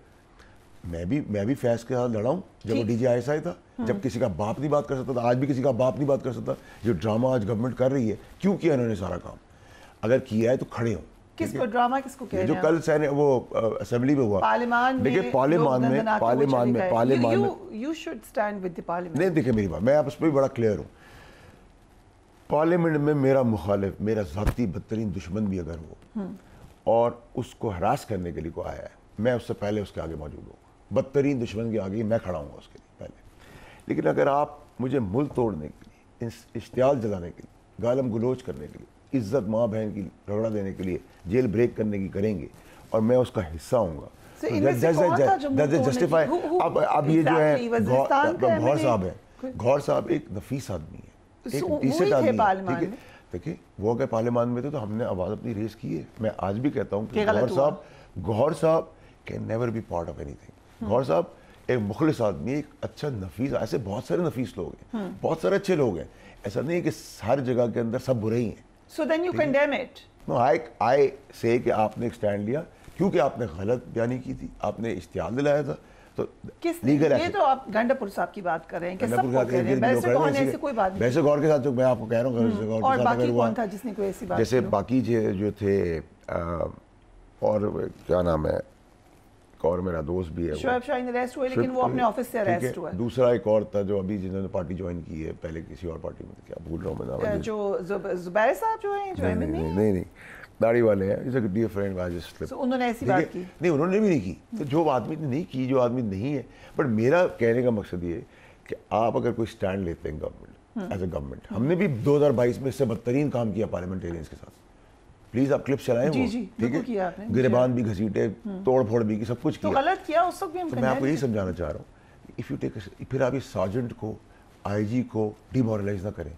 मैं भी फैज के साथ लड़ा हूं जब वो DGISI था, जब किसी का बाप नहीं बात कर सकता था, आज भी किसी का बाप नहीं बात कर सकता। जो ड्रामा आज गवर्नमेंट कर रही है, क्यों किया इन्होंने सारा काम? अगर किया है तो खड़े हो। किसको ड्रामा किसको कह रहे हैं? जो कल सैनिक वो असेंबली में हुआ, पार्लियामेंट में, देखिए पार्लियामेंट में you should stand with the parliament. नहीं, देखिए मेरी बात, मैं आप उस पर भी बड़ा क्लियर हूँ। पार्लियामेंट में मेरा मुखालिफ, मेरा ज़ाती बदतरीन दुश्मन भी अगर हो और उसको हरास करने के लिए को आया है, मैं उससे पहले उसके आगे मौजूद हूँ। बदतरीन दुश्मन के आगे मैं खड़ा हूँ उसके लिए पहले। लेकिन अगर आप मुझे मुल्क तोड़ने के लिए, इश्तियाल जलाने के लिए, गालम गलोच करने के लिए, इज्जत माँ बहन की रगड़ा देने के लिए, जेल ब्रेक करने की करेंगे और मैं उसका हिस्सा हूँगा, जस्टिफाई। अब ये जो है गौर साहब है, गौर साहब एक नफीस आदमी है, एक डिसेंट आदमी है, ठीक है। देखिए वो अगर पार्लियामान में थे तो हमने आवाज़ अपनी रेस की है। मैं आज भी कहता हूँ कि Gaur sahab can never be part of anything. Gaur sahab एक मुखलिस आदमी, एक अच्छा नफीस, ऐसे बहुत सारे नफीस लोग हैं, बहुत सारे अच्छे लोग हैं, ऐसा नहीं है कि हर जगह के अंदर सब बुरे ही हैं। So then you condemn it. No, I say कि आपने एक स्टैंड लिया क्योंकि आपने गलत बयानी की थी, आपने इश्तिहार दिलाया था, तो लीगल ये तो आप गंडापुर साहब की बात कर रहे हैं कि सबको कह रहे हैं, वैसे कौन ऐसी कोई बात नहीं। वैसे गौर के साथ जो मैं आपको कह रहा हूँ, और बाकी कौन था जिसने कोई ऐसी बात? जैसे बाकी जो थे और क्या नाम है, और मेरा दोस्त भी है, शोएब शाहीन अरेस्ट हुए, लेकिन वो अपने ऑफिस से अरेस्ट हुआ। दूसरा एक और था जो अभी जिन्होंने पार्टी ज्वाइन की है, पहले किसी और पार्टी में, क्या भूल रहा हूँ मैं नाम, जो जुबैर साहब जो हैं, जो एमएनए नहीं दाढ़ी वाले हैं, is a dear friend, I just slip. उन्होंने ऐसी बात की नहीं, उन्होंने भी नहीं की। तो जो आदमी ने नहीं की, जो आदमी नहीं है, बट मेरा कहने का मकसद ये कि आप अगर कोई स्टैंड लेते हैं गवर्नमेंट, एज ए गवर्नमेंट, हमने भी 2022 में इससे बदतरीन काम किया पार्लियामेंटेरियंस के साथ। प्लीज आप क्लिप चलाएं, वो ठीक है, गिरबान भी घसीटे, तोड़ फोड़ भी की, सब कुछ किया, तो गलत किया उस वक्त भी हम। तो मैं आपको यही समझाना चाह रहा हूँ, इफ यू टेक, फिर आप इस सार्जेंट को, IG को डिमोरलाइज ना करें,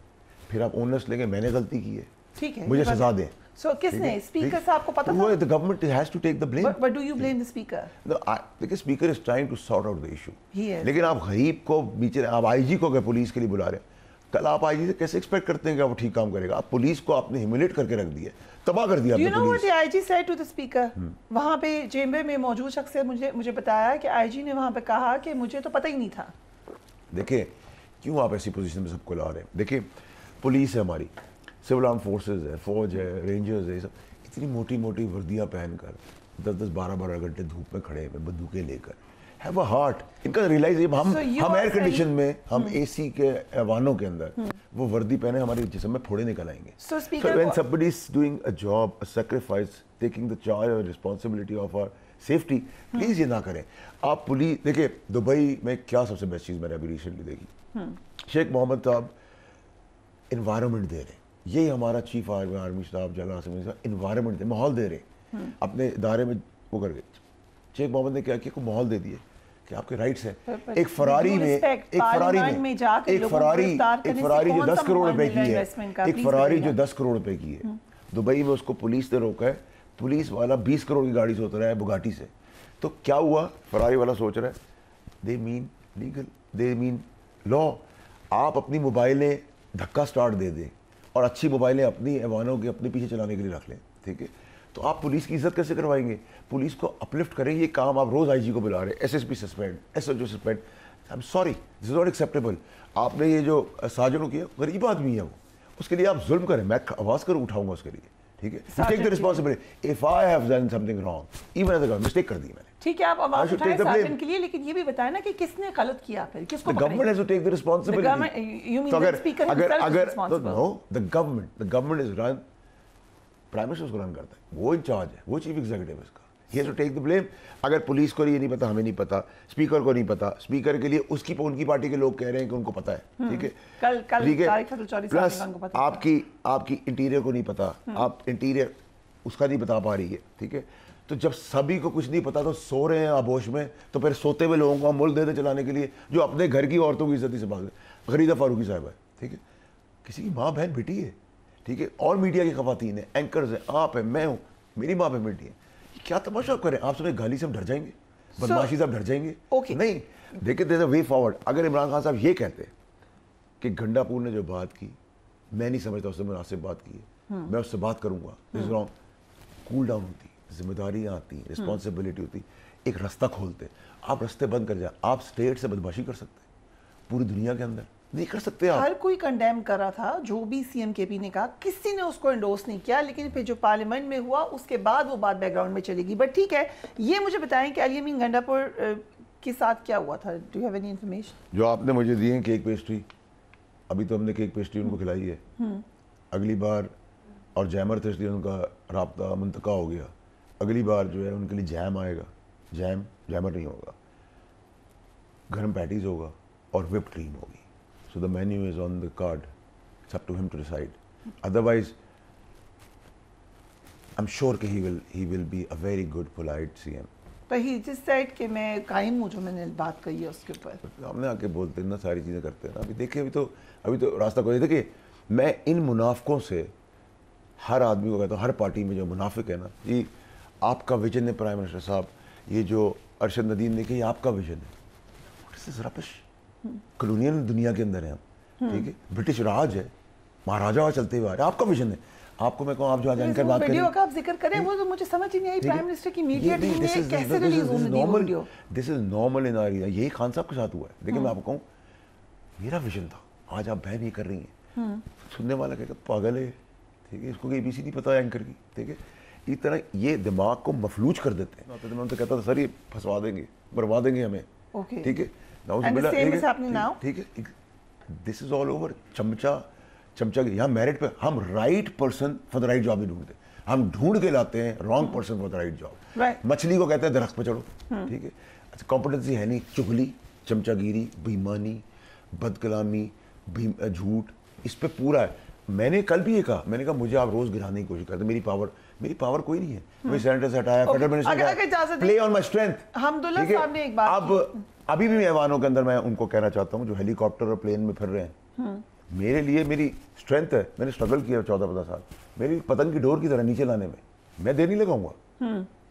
फिर आप ओनर्स लेंगे मैंने गलती की है, ठीक है, मुझे सजा दें। So किसने? स्पीकर साहब को पता था? The government has to take the blame. But do you blame the speaker? No, the speaker is trying to sort out the issue. He is. लेकिन आप गरीब को बीच, आप IG को अगर पुलिस के लिए बुला रहे हैं, कल आप IG से कैसे एक्सपेक्ट करते हैं कि आप ठीक काम करेगा? आप पुलिस को आपने ह्यूमिलेट करके रख दिया, तबाह कर दिया। Do you know what the IG said to the speaker? वहाँ पे चेंबर में मौजूद शख्स ने मुझे बताया कि IG ने वहाँ पे कहा कि मुझे तो पता ही नहीं था। देखिए क्यों आप ऐसी पोजीशन में सबको ला रहे हैं? देखिए पुलिस है हमारी, सिविल आर्म फोर्सेज है, फौज है, रेंजर्स है, ये सब इतनी मोटी मोटी वर्दियाँ पहनकर 10-10, 12-12 घंटे धूप में खड़े हैं, बंदूकें लेकर। हैव अ हार्ट, इनका रियलाइज, हम एयर कंडीशन में, हम AC के ऐवानों के अंदर वो वर्दी पहने, हमारे जिस्म में फोड़े निकल आएंगे। So when somebody is doing a job, a sacrifice, taking the charge or responsibility of our safety, please ये ना करें। आप पुलिस देखिए, दुबई में क्या सबसे बेस्ट चीज़ मैंने अभी रिसेंटली देखी, शेख मोहम्मद साहब इन्वायरमेंट दे रहे हैं, यही हमारा chief army staff general environment दे, माहौल दे रहे अपने इदारे में, वो कर गए। शेख मोहम्मद ने क्या किया, को माहौल दे दिए कि आपके राइट्स हैं। एक फरारी में जो 10 करोड़ रुपए की है, एक फरारी जो 10 करोड़ रुपए की है, दुबई में उसको पुलिस ने रोका है, पुलिस वाला 20 करोड़ की गाड़ी से उतरा है बुगाटी से। तो क्या हुआ, फरारी वाला सोच रहा है they mean legal, they mean law. आप अपनी मोबाइलें धक्का स्टार्ट दे दें और अच्छी मोबाइलें अपनी ऐवानों के अपने पीछे चलाने के लिए रख लें, ठीक है, तो आप पुलिस की इज्जत कैसे करवाएंगे? पुलिस को अपलिफ्ट करें, ये काम आप रोज IG को बुला रहे हैं, SSP suspend, SHO suspend. I am sorry, this is not acceptable. आपने ये जो साजनों किया, गरीब आदमी है वो, उसके लिए आप जुल्म करें, मैं आवाज कर उठाऊंगा उसके लिए, ठीक है, you take the responsibility. If I have done something wrong, even as a mistake कर दी मैंने, ठीक है, आप आवाज उठाएं साजन के लिए, लेकिन ये भी बताएं ना कि किसने गलत किया, फिर किसको पकड़ें? Government has to take the responsibility. You mean the speaker himself is responsible? No, the government is run, prime minister उसको रन करता है, वो इंचार्ज है, वो चीफ एग्जीक्यूटिव है इसका। He has to take the blame. अगर पुलिस को ये नहीं पता, हमें नहीं पता, स्पीकर को नहीं पता, स्पीकर के लिए उनकी पार्टी के लोग कह रहे हैं कि उनको पता है, ठीक है, ठीक है, प्लस आपकी इंटीरियर को नहीं पता, आप इंटीरियर उसका नहीं बता पा रही है, ठीक है। तो जब सभी को कुछ नहीं पता तो सो रहे हैं आबोश में, तो फिर सोते हुए लोगों को हम मुल्क दे दे चलाने के लिए जो अपने घर की औरतों की इज्जत ही से भाग रहे। गरीदा फारूकी साहब है, ठीक है, किसी की माँ बहन बेटी है, ठीक है, और मीडिया की खवातीन है, एंकर्स हैं, आप हैं, मैं हूँ, मेरी माँ बहन बेटी है, क्या तमाशा करें? आप सुने गाली से हम डर जाएंगे, बदमाशी से हम डर जाएंगे? नहीं, देखिए there is a way forward. अगर इमरान खान साहब ये कहते कि गंडापुर ने जो बात की, मैं नहीं समझता उससे मुनासिब बात की है, मैं उससे बात करूंगा, दिस रॉन्ग, कूल डाउन होती, जिम्मेदारियां आती, रिस्पॉन्सिबिलिटी होती, एक रास्ता खोलते। आप रास्ते बंद कर जाए, आप स्टेट से बदमाशी कर सकते पूरी दुनिया के अंदर नहीं कर सकते आप। हर कोई कंडेम कर रहा था जो भी सीएम केपी ने कहा, किसी ने उसको एंडोर्स नहीं किया, लेकिन फिर जो पार्लियामेंट में हुआ उसके बाद वो बात बैकग्राउंड में चलेगी। बट ठीक है, ये मुझे बताएं कि अली अमीन गंडापुर के साथ क्या हुआ था? Do you have any information? जो आपने मुझे दी है केक पेस्ट्री, अभी तो हमने केक पेस्ट्री उनको खिलाई है, अगली बार, और जैमर थे इसलिए उनका राब्ता मुंतका हो गया, अगली बार जो है उनके लिए जैम आएगा, जैमर नहीं होगा, गर्म पैटीज होगा और whipped cream होगी। So the menu is on the card. It's up to him to decide. Otherwise, I'm sure कि he will be a very good, polite CM. But he just said कि मैं कायम हूँ जो मैंने बात कही है उसके ऊपर। हमने आके बोलते हैं ना, सारी चीज़ें करते हैं ना। अभी देखिए, अभी तो रास्ता कोई, देखिए मैं इन मुनाफिकों से हर आदमी को कहता हूँ, हर पार्टी में जो मुनाफिक है ना, ये आपका विजन है प्राइम मिनिस्टर साहब, ये जो अरशद नदीम ने कहा, आपका विजन है। What is this rubbish? Colonial दुनिया के अंदर है हम, ठीक है, ब्रिटिश राज है, महाराजा चलते हुए आ रहे, आपका विजन है। आपको मैं कहूँ, आप जो आज एंकर बात करें, वीडियो का आप जिक्र करें, वो तो मुझे समझ ही नहीं आई, प्राइम मिनिस्टर की मीडिया टीम ने कैसे रिलीज होने दी video? This is normal in our area. यही खान साहब के साथ हुआ है। देखिए मैं आपको कहूँ, मेरा विजन था, आज आप बहन ये कर रही हैं, सुनने वाला कहेगा पागल है, ठीक है, इसको ABC नहीं पता है एंकर की, ठीक है। इस तरह ये दिमाग को मफलूज कर देते हैं। तो मैं उनसे कहता था, सर ये फंसवा देंगे, बर्बाद देंगे हमें, ठीक है, ठीक है, दिस इज ऑल ओवर। चमचा यहाँ मेरिट पे हम right person for the right job नहीं ढूंढते, हम ढूंढ के लाते हैं wrong person for the right job. मछली को कहते हैं दरख्त पे चढ़ो, ठीक है, अच्छा कॉम्पिटेंसी है नहीं, चुगली, चमचागिरी, बेईमानी, बदकलामी, झूठ, इस पे पूरा है। मैंने कल भी ये कहा, मैंने कहा मुझे आप रोज गिराने की कोशिश करते, मेरी पावर कोई नहीं है। मैं सेनेटर से हटाया, federal minister, play on my strength. Hamdullah साहब ने एक बात, अब अभी भी ऐवानों के अंदर मैं उनको कहना चाहता हूँ जो हेलीकॉप्टर और प्लेन में फिर रहे हैं, मेरे लिए मेरी स्ट्रेंथ है, मैंने स्ट्रगल किया 14-15 साल, मेरी पतंग की डोर की तरह नीचे लाने में, मैं देर नहीं लगाऊंगा,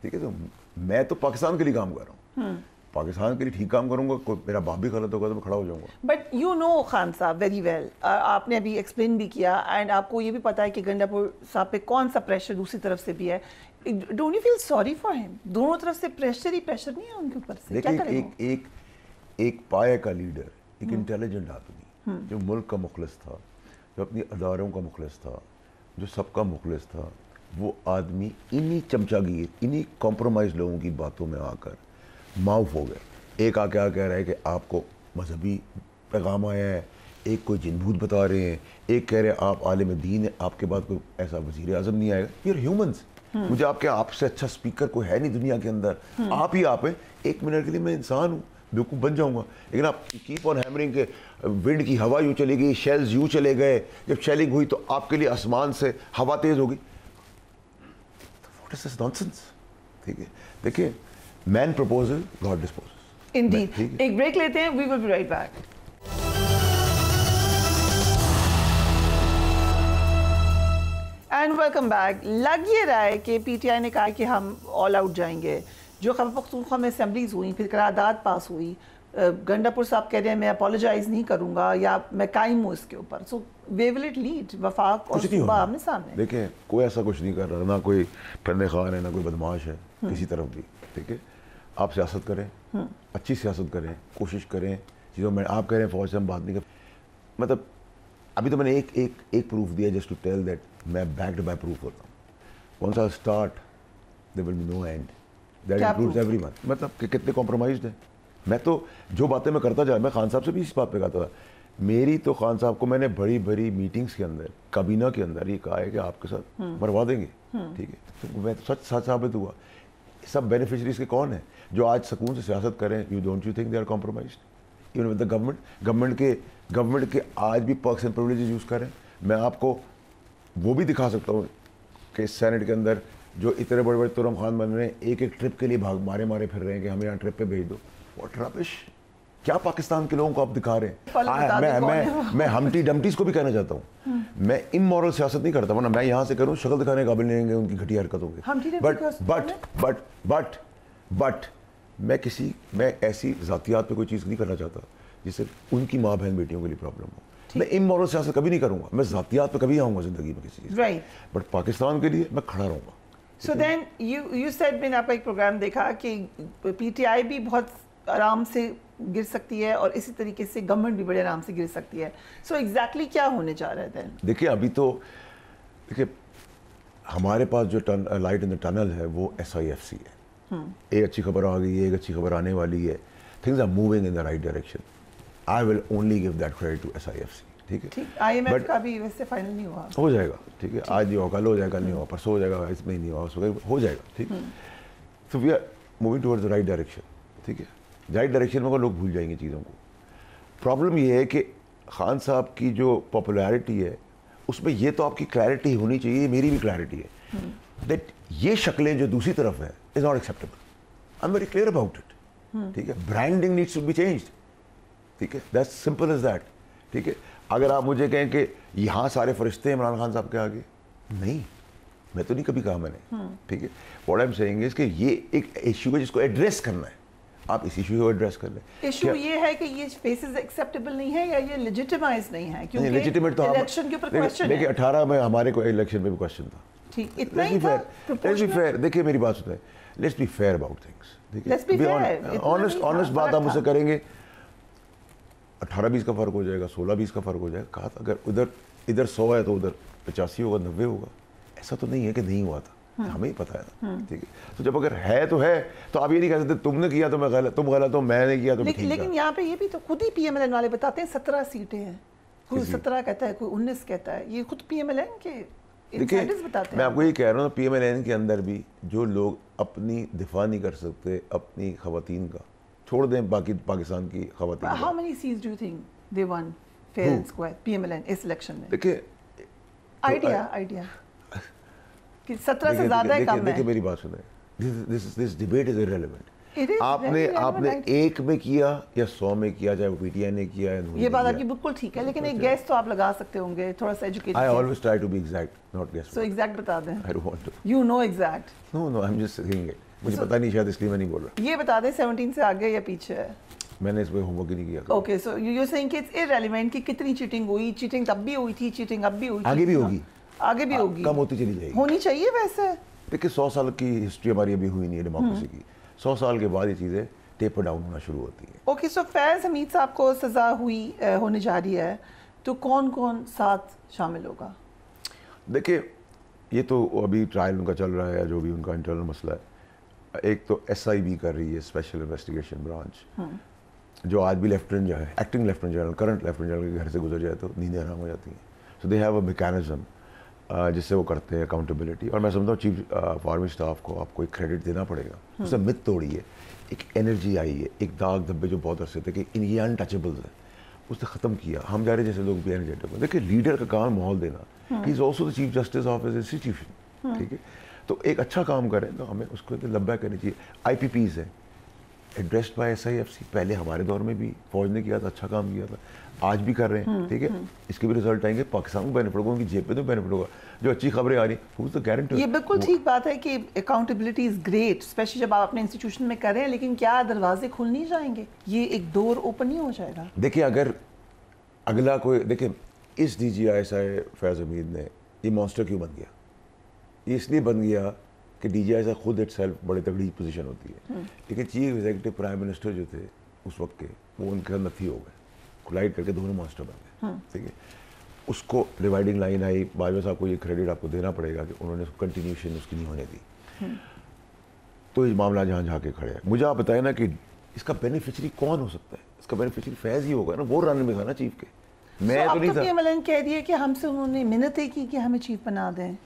ठीक है। तो मैं तो पाकिस्तान के लिए काम कर रहा हूँ, पाकिस्तान के लिए ठीक काम करूंगा, कोई मेरा बाप भी गलत होगा तो मैं खड़ा हो जाऊंगा। बट यू नो खान साहब वेरी वेल, आपने अभी एक्सप्लेन भी किया, एंड आपको ये भी पता है कि गंडापुर साहब पे कौन सा प्रेशर दूसरी तरफ से भी है। Don't you feel sorry for him? दोनों तरफ से प्रेशर ही प्रेशर नहीं है उनके ऊपर से, क्या करें? एक पाए का लीडर, एक इंटेलिजेंट आदमी जो मुल्क का मुखलिस था, जो अपनी अदारों का मुखलिस था, जो सबका मुखलिस था, वो आदमी इन्हीं चमचागिर, इन्हीं कॉम्प्रोमाइज लोगों की बातों में आकर माउफ हो गए। एक आके आ कह रहा है कि आपको मजहबी पैगाम आया है, एक कोई जिनभूत बता रहे हैं, एक कह रहे हैं आप आलिम दीन है, आपके बाद कोई ऐसा वजीर आज़म नहीं आएगा। वी आर ह्यूमंस, मुझे आपसे अच्छा स्पीकर कोई है नहीं दुनिया के अंदर, आप ही आप हैं। एक मिनट के लिए मैं इंसान हूँ, बेवकूफ़ बन जाऊंगा, लेकिन आप कीप ऑन हैमरिंग के विंड की हवा यूँ चली गई, शेल्स यूँ चले गए, जब शेलिंग हुई तो आपके लिए आसमान से हवा तेज होगी। What is this nonsense? ठीक है, देखिए, man proposal God disposes. Indeed. एक ब्रेक लेते हैं, we will be right back. And welcome back. लग ये रहा है कि पीटीआई ने कहा कि हम ऑल आउट जाएंगे। जो खैबर पख्तूनख्वा में असेंबलीज हुई, फिर करारदाद पास हुई, गंडापुर साहब कह रहे हैं मैं अपोलोजाइज नहीं करूंगा या मैं कायम हूँ इसके ऊपर। सो वे विल इट लीड वफाक और सूबा आमने सामने? देखिए, कोई ऐसा कुछ नहीं कर रहा, ना कोई फंदे खान है, ना कोई बदमाश है किसी तरफ भी। ठीक है, आप सियासत करें, अच्छी सियासत करें, कोशिश करें चीज़ों में। आप कह रहे हैं फौज से हम बात नहीं कर, मतलब अभी तो मैंने एक प्रूफ दिया जस्ट टू टेल दैट मैं बैक्ड बाय प्रूफ होता हूँ। Once I start there will be no end, that includes everyone. मतलब कि कितने कॉम्प्रोमाइज्ड हैं। मैं तो जो बातें मैं करता जा, मैं खान साहब से भी इस बात पे कहता था, मेरी तो खान साहब को मैंने बड़ी बड़ी मीटिंग्स के अंदर, काबीना के अंदर ये कहा है कि आपके साथ मरवा देंगे। ठीक है, तो मैं तो सच साबित हुआ। सब बेनिफिशरीज के कौन है जो आज सुकून से सियासत करें? You don't you think they are compromised even with the government के आज भी पर्क्स एंड प्रिविलेजेस यूज़ करें? मैं आपको वो भी दिखा सकता हूँ कि सेनेट के अंदर जो इतने बड़े बड़े तुरम खान बन रहे हैं, एक एक ट्रिप के लिए भाग मारे फिर रहे हैं कि हमें यहाँ ट्रिप पे भेज दो। What rubbish! क्या पाकिस्तान के लोगों को आप दिखा रहे हैं? मैं हमटी डमटीज को भी कहना चाहता हूँ, मैं इमोरल सियासत नहीं करता, वरना मैं यहाँ से करूँ शक्ल दिखाने के काबिल नहीं रहेंगे उनकी घटिया हरकतों के। बट मैं ऐसी जातियात पे कोई चीज़ नहीं करना चाहता जिससे उनकी माँ बहन बेटियों के लिए प्रॉब्लम हो। मैं इमोरल सियासत कभी नहीं करूँगा, मैं जातियात पे कभी आऊँगा ज़िंदगी में किसी चीज़, बट पाकिस्तान के लिए मैं खड़ा रहूँगा। सो देन यू सेड, मैंने आपका एक प्रोग्राम देखा कि पीटीआई भी बहुत आराम से गिर सकती है और इसी तरीके से गवर्नमेंट भी बड़े आराम से गिर सकती है। सो एग्जैक्टली क्या होने जा रहा है देन? देखिए अभी तो देखिए हमारे पास जो लाइट इन द टनल है वो SIFC है। एक अच्छी खबर आ गई है, एक अच्छी खबर आने वाली है। Things are moving in the right direction. I will only give that credit to SIFC। ठीक है, IMF का भी वैसे फाइनल नहीं हुआ, हो जाएगा। ठीक है, आज नहीं होगा, कल हो जाएगा, नहीं होगा, परसों हो जाएगा, इसमें नहीं होगा, हो जाएगा। ठीक है, so we are moving towards the right direction. ठीक है, राइट डायरेक्शन में लोग भूल जाएंगे चीज़ों को। प्रॉब्लम ये है कि खान साहब की जो पॉपुलैरिटी है उसमें ये तो आपकी क्लैरिटी होनी चाहिए, मेरी भी क्लैरिटी है दैट ये शक्लें जो दूसरी तरफ है is not acceptable. I am very clear about it. ठीक है, branding needs to be changed. ठीक है, दैट्स सिंपल एज दैट। ठीक है, अगर आप मुझे कहें कि यहाँ सारे फरिश्ते इमरान खान साहब के आगे, नहीं, मैं तो नहीं कभी कहा मैंने। ठीक है, what I am saying is कि ये एक इशू है जिसको एड्रेस करना है। आप इस इशू को एड्रेस कर लें। इशू ये है कि ये फेसेस एक्सेप्टेबल नहीं है या ये लेजिटिमाइज नहीं है, क्योंकि लेजिटिमेट तो इलेक्शन के ऊपर क्वेश्चन है। देखिए 18 में हमारे को इलेक्शन में भी क्वेश्चन था। ठीक, इतना ही था। Let's be fair. देखिए मेरी बात सुनिए, let's be fair about things. ठीक है, ऑनेस्ट बात आप मुझसे करेंगे, 18-20 का फर्क हो जाएगा, 16-20 का फर्क हो जाएगा। कहा था अगर इधर 100 है तो उधर 85 होगा, 90 होगा। ऐसा तो नहीं है कि नहीं हुआ था, हमें ही पता है ना। ठीक है, तो जब अगर है तो है, तो आप ये नहीं कह सकते तुमने किया तो मैं गलत, तुम गलत हो, मैंने किया तो ठीक है। लेकिन यहाँ पे ये भी तो खुद ही PMLN वाले बताते हैं 17 सीटें हैं, कोई 17 कहता है, कोई 19 कहता है। ये खुद PMLN के इनसाइडर्स बताते हैं। मैं आपको ये कह रहा हूँ, PMLN के अंदर भी जो लोग अपनी दिफा नहीं कर सकते अपनी खवातीन का, छोड़ दें बाकी पाकिस्तान की खवातीन। How many seats do you think they won fair and square PMLN इस इलेक्शन में? देखिए आइडिया कि 17 से ज्यादा है, कम है। देखिए मेरी बात सुने, दिस डिबेट इज इररिलेवेंट। आपने एक में किया या 100 में किया, चाहे वो PTI ने किया या ये बात आपकी बिल्कुल ठीक है, लेकिन एक गेस तो आप लगा सकते होंगे, थोड़ा सा educated. I always try to be exact, not guess. So exact बता दें। I don't want to. You know exact. No I am just saying it. मुझे पता नहीं, शायद इसलिए मैं नहीं बोल रहा। ये बता दें 17 से आगे या पीछे है? मैंने इस पे होमवर्क ही नहीं किया। Okay, so you are saying कि इट्स इररिलेवेंट कि कितनी चीटिंग हुई। चीटिंग तब भी हुई थी, चीटिंग अब भी हुई, आगे भी होगी, आगे भी होगी, कम होती चली जाएगी, होनी चाहिए। वैसे देखिए 100 साल की हिस्ट्री हमारी अभी हुई नहीं है डेमोक्रेसी की। 100 साल के बाद ये चीज़ें टेपर डाउन होना शुरू होती है। ओके, सो फैज़ हमीद साहब को सज़ा हुई होने जा रही है, तो कौन कौन साथ शामिल होगा? देखिए ये तो अभी ट्रायल उनका चल रहा है, जो भी उनका इंटरनल मसला है। एक तो SIB कर रही है, स्पेशल इन्वेस्टिगेशन ब्रांच, जो आज भी लेफ्टिनेंट जो है, acting lieutenant general, current lieutenant general के घर से गुजर जाए तो नींदें हराम हो जाती हैं। सो दे हैव अ मैकेनिज्म जिससे वो करते हैं अकाउंटेबिलिटी। और मैं समझता हूँ चीफ ऑफ आर्मी स्टाफ को आपको एक क्रेडिट देना पड़ेगा। उसने मिथ तोड़ी है, एक एनर्जी आई है, एक दाग धब्बे जो बहुत अरसे थे कि इन ये अनटचेबल्स है, उसने ख़त्म किया। हम जा रहे जैसे लोग भी एनर्जेटिक हो। देखिए लीडर का काम माहौल देना। He is also the chief justice of his institution. ठीक है, तो एक अच्छा काम करें तो हमें उसको लब्बैक करनी चाहिए। IPPs है, एड्रेस्ड बाय SIFC, पहले हमारे दौर में भी फौज ने किया था, अच्छा काम किया था, आज भी कर रहे हैं। ठीक है, इसके भी रिजल्ट आएंगे, पाकिस्तान को बेनिफिट होगा, उनकी जेब पे तो बेनिफिट होगा। जो अच्छी खबरें आ रही हैं तो गारंटी। ये बिल्कुल ठीक बात है कि अकाउंटेबिलिटी इज ग्रेट, स्पेशली जब आप अपने इंस्टीट्यूशन में कर रहे हैं, लेकिन क्या दरवाजे खुल नहीं जाएंगे? ये एक डोर ओपन नहीं हो जाएगा? देखिए अगर अगला कोई, देखिए इस DGI फैज़ हमीद ने ये मॉन्स्टर क्यों बन गया? ये इसलिए बन गया कि DGI खुद इटसेल्फ बड़ी तगड़ी पोजीशन होती है, लेकिन चीफ एग्जीक्यूटिव प्राइम मिनिस्टर जो थे उस वक्त के, वो उनके अंदर नथी हो गए, कोलाइड करके दोनों मॉन्स्टर बन गए। ठीक है, उसको डिवाइडिंग लाइन आई। बाजवा साहब को ये क्रेडिट आपको देना पड़ेगा कि उन्होंने कंटिन्यूशन उसकी नहीं होने दी। तो ये मामला जहाँ के खड़े है। मुझे आप बताएं ना कि इसका बेनिफिशियरी कौन हो सकता है? इसका बेनिफिशियरी फैज़ ही होगा ना, वो रन में था ना चीफ के, मैं तो नहीं था। PMLN कह दिए कि हमसे उन्होंने मिन्नतें की कि हमें चीफ बना दें।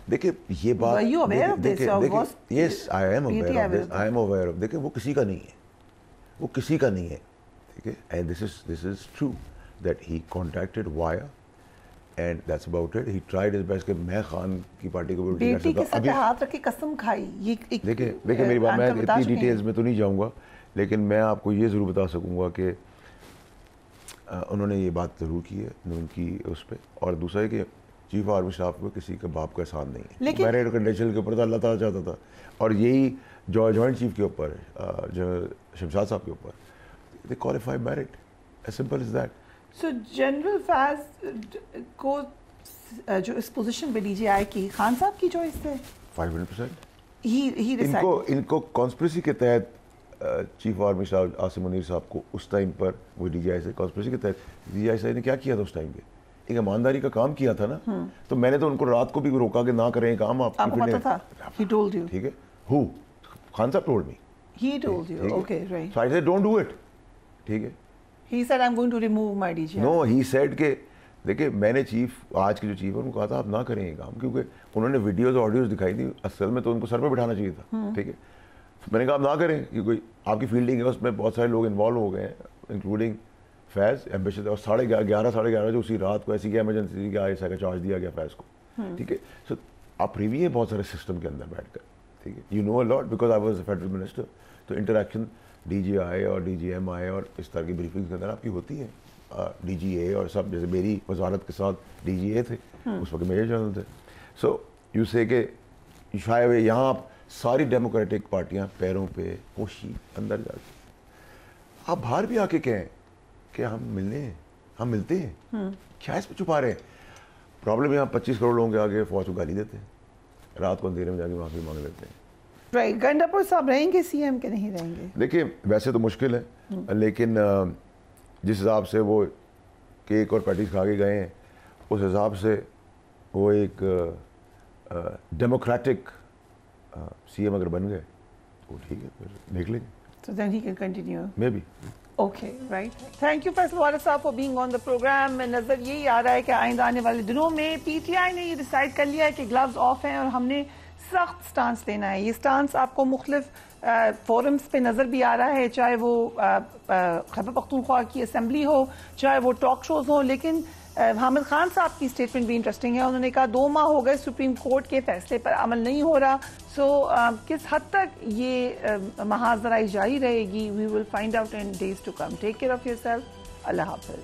देखिए ये बात, Were you aware of this or was- yes I am PT aware of this, aware I am aware of, देखिए वो किसी का नहीं है, वो किसी का नहीं है, ठीक है, and this is true that he contacted via and that's about it. He tried his best कि मैं खान की पार्टी को उल्टी बेटी के कर सर सकता। पे हाथ रख के कसम खाई, ये एक देखिए मेरी बात, मैं अंकल बता इतनी चुके हैं। डिटेल्स में तो नहीं जाऊंगा, लेकिन मैं आपको ये ज़रूर बता सकूंगा कि उन्होंने ये बात ज़रूर की है उनकी उस पर। और दूसरा है कि चीफ आर्मी स्टाफ में किसी के बाप का एहसान नहीं है, लेकिन- मेरिट कंडीशन के ऊपर तो अल्लाह ताला चाहता था, और यही जॉइंट चीफ के ऊपर जो शमशाद साहब के ऊपर, they qualify merit, as simple is that. So general Faiz को जो इस पोजीशन पे डीजीआई की खान साहब की चॉइस है, 500%। ही इनको कॉन्स्पिरेसी के तहत chief army staff Asim Munir साहब को उस टाइम पर वो डीजीआई से कॉन्स्पिरेसी के तहत, डीजीआई साहब ने क्या किया था उस टाइम पे, एक ईमानदारी का काम किया था ना, तो मैंने तो उनको रात को भी रोका कि ना करें काम, आपको पता था, he told you, ठीक है, हु खान साहब told me, he told you, okay, right, so I said don't do it, ठीक है, he said I'm going to remove my DGI, no he said के देखिए मैंने चीफ आज के जो चीफ है उनको कहा था आप ना करें ये काम, क्योंकि उन्होंने वीडियोस ऑडियोज दिखाई थी, असल में तो उनको सर पे बिठाना चाहिए था, ठीक है, मैंने कहा आप ना करें क्योंकि आपकी फील्डिंग है, उसमें बहुत सारे लोग इन्वॉल्व हो गए हैं इंक्लूडिंग फैज़ एम्बेसडर, और 11:30 जो उसी रात को ऐसी क्या इमरजेंसी का ऐसा का चार्ज दिया गया फैज़ को, ठीक है। सो आप प्रीवी है बहुत सारे सिस्टम के अंदर बैठकर, ठीक है, you know a lot because I was federal minister, तो इंटरेक्शन डीजीआई और डीजीएमआई और इस तरह की ब्रीफिंग के अंदर आपकी होती है, डीजीए और सब, जैसे मेरी वजारत के साथ डीजीए थे उस वक्त मेजर जनरल थे, सो यू से कि शायद यहाँ आप सारी डेमोक्रेटिक पार्टियाँ पैरों पे होशी अंदर जाके, आप बाहर भी आके कहें कि हम मिलते हैं, क्या इस पर छुपा रहे हैं? प्रॉब्लम यहाँ 25 करोड़ लोगों के आगे फौज को गाली देते हैं, रात को अंधेरे में जाके माफी मांग लेते हैं। राइट, गंडापुर साहब रहेंगे सीएम के नहीं रहेंगे? देखिए वैसे तो मुश्किल है, लेकिन जिस हिसाब से वो केक और पैटीज खा के गए हैं, उस हिसाब से वो एक डेमोक्रेटिक सीएम अगर बन गए तो ठीक है, फिर देख लेंगे, So then he can continue. Maybe. Okay, right. Thank you Faisal Waris sahab for being on the program. नजर यही आ रहा है कि आइंदा आने वाले दिनों में पीटीआई ने ये डिसाइड कर लिया है कि ग्लव्स ऑफ हैं और हमने सख्त स्टांस लेना है। ये स्टांस आपको मुख्तलिफ फोरम्स पे नजर भी आ रहा है, चाहे वो खैबर पख्तूनख्वा की असेंबली हो, चाहे वो टॉक शोज हो, लेकिन हामिद खान साहब की स्टेटमेंट भी इंटरेस्टिंग है। उन्होंने कहा 2 माह हो गए सुप्रीम कोर्ट के फैसले पर अमल नहीं हो रहा, सो किस हद तक ये महाजराई जारी रहेगी, we will find out in days to come. Take care of yourself, अल्लाह हाफिज।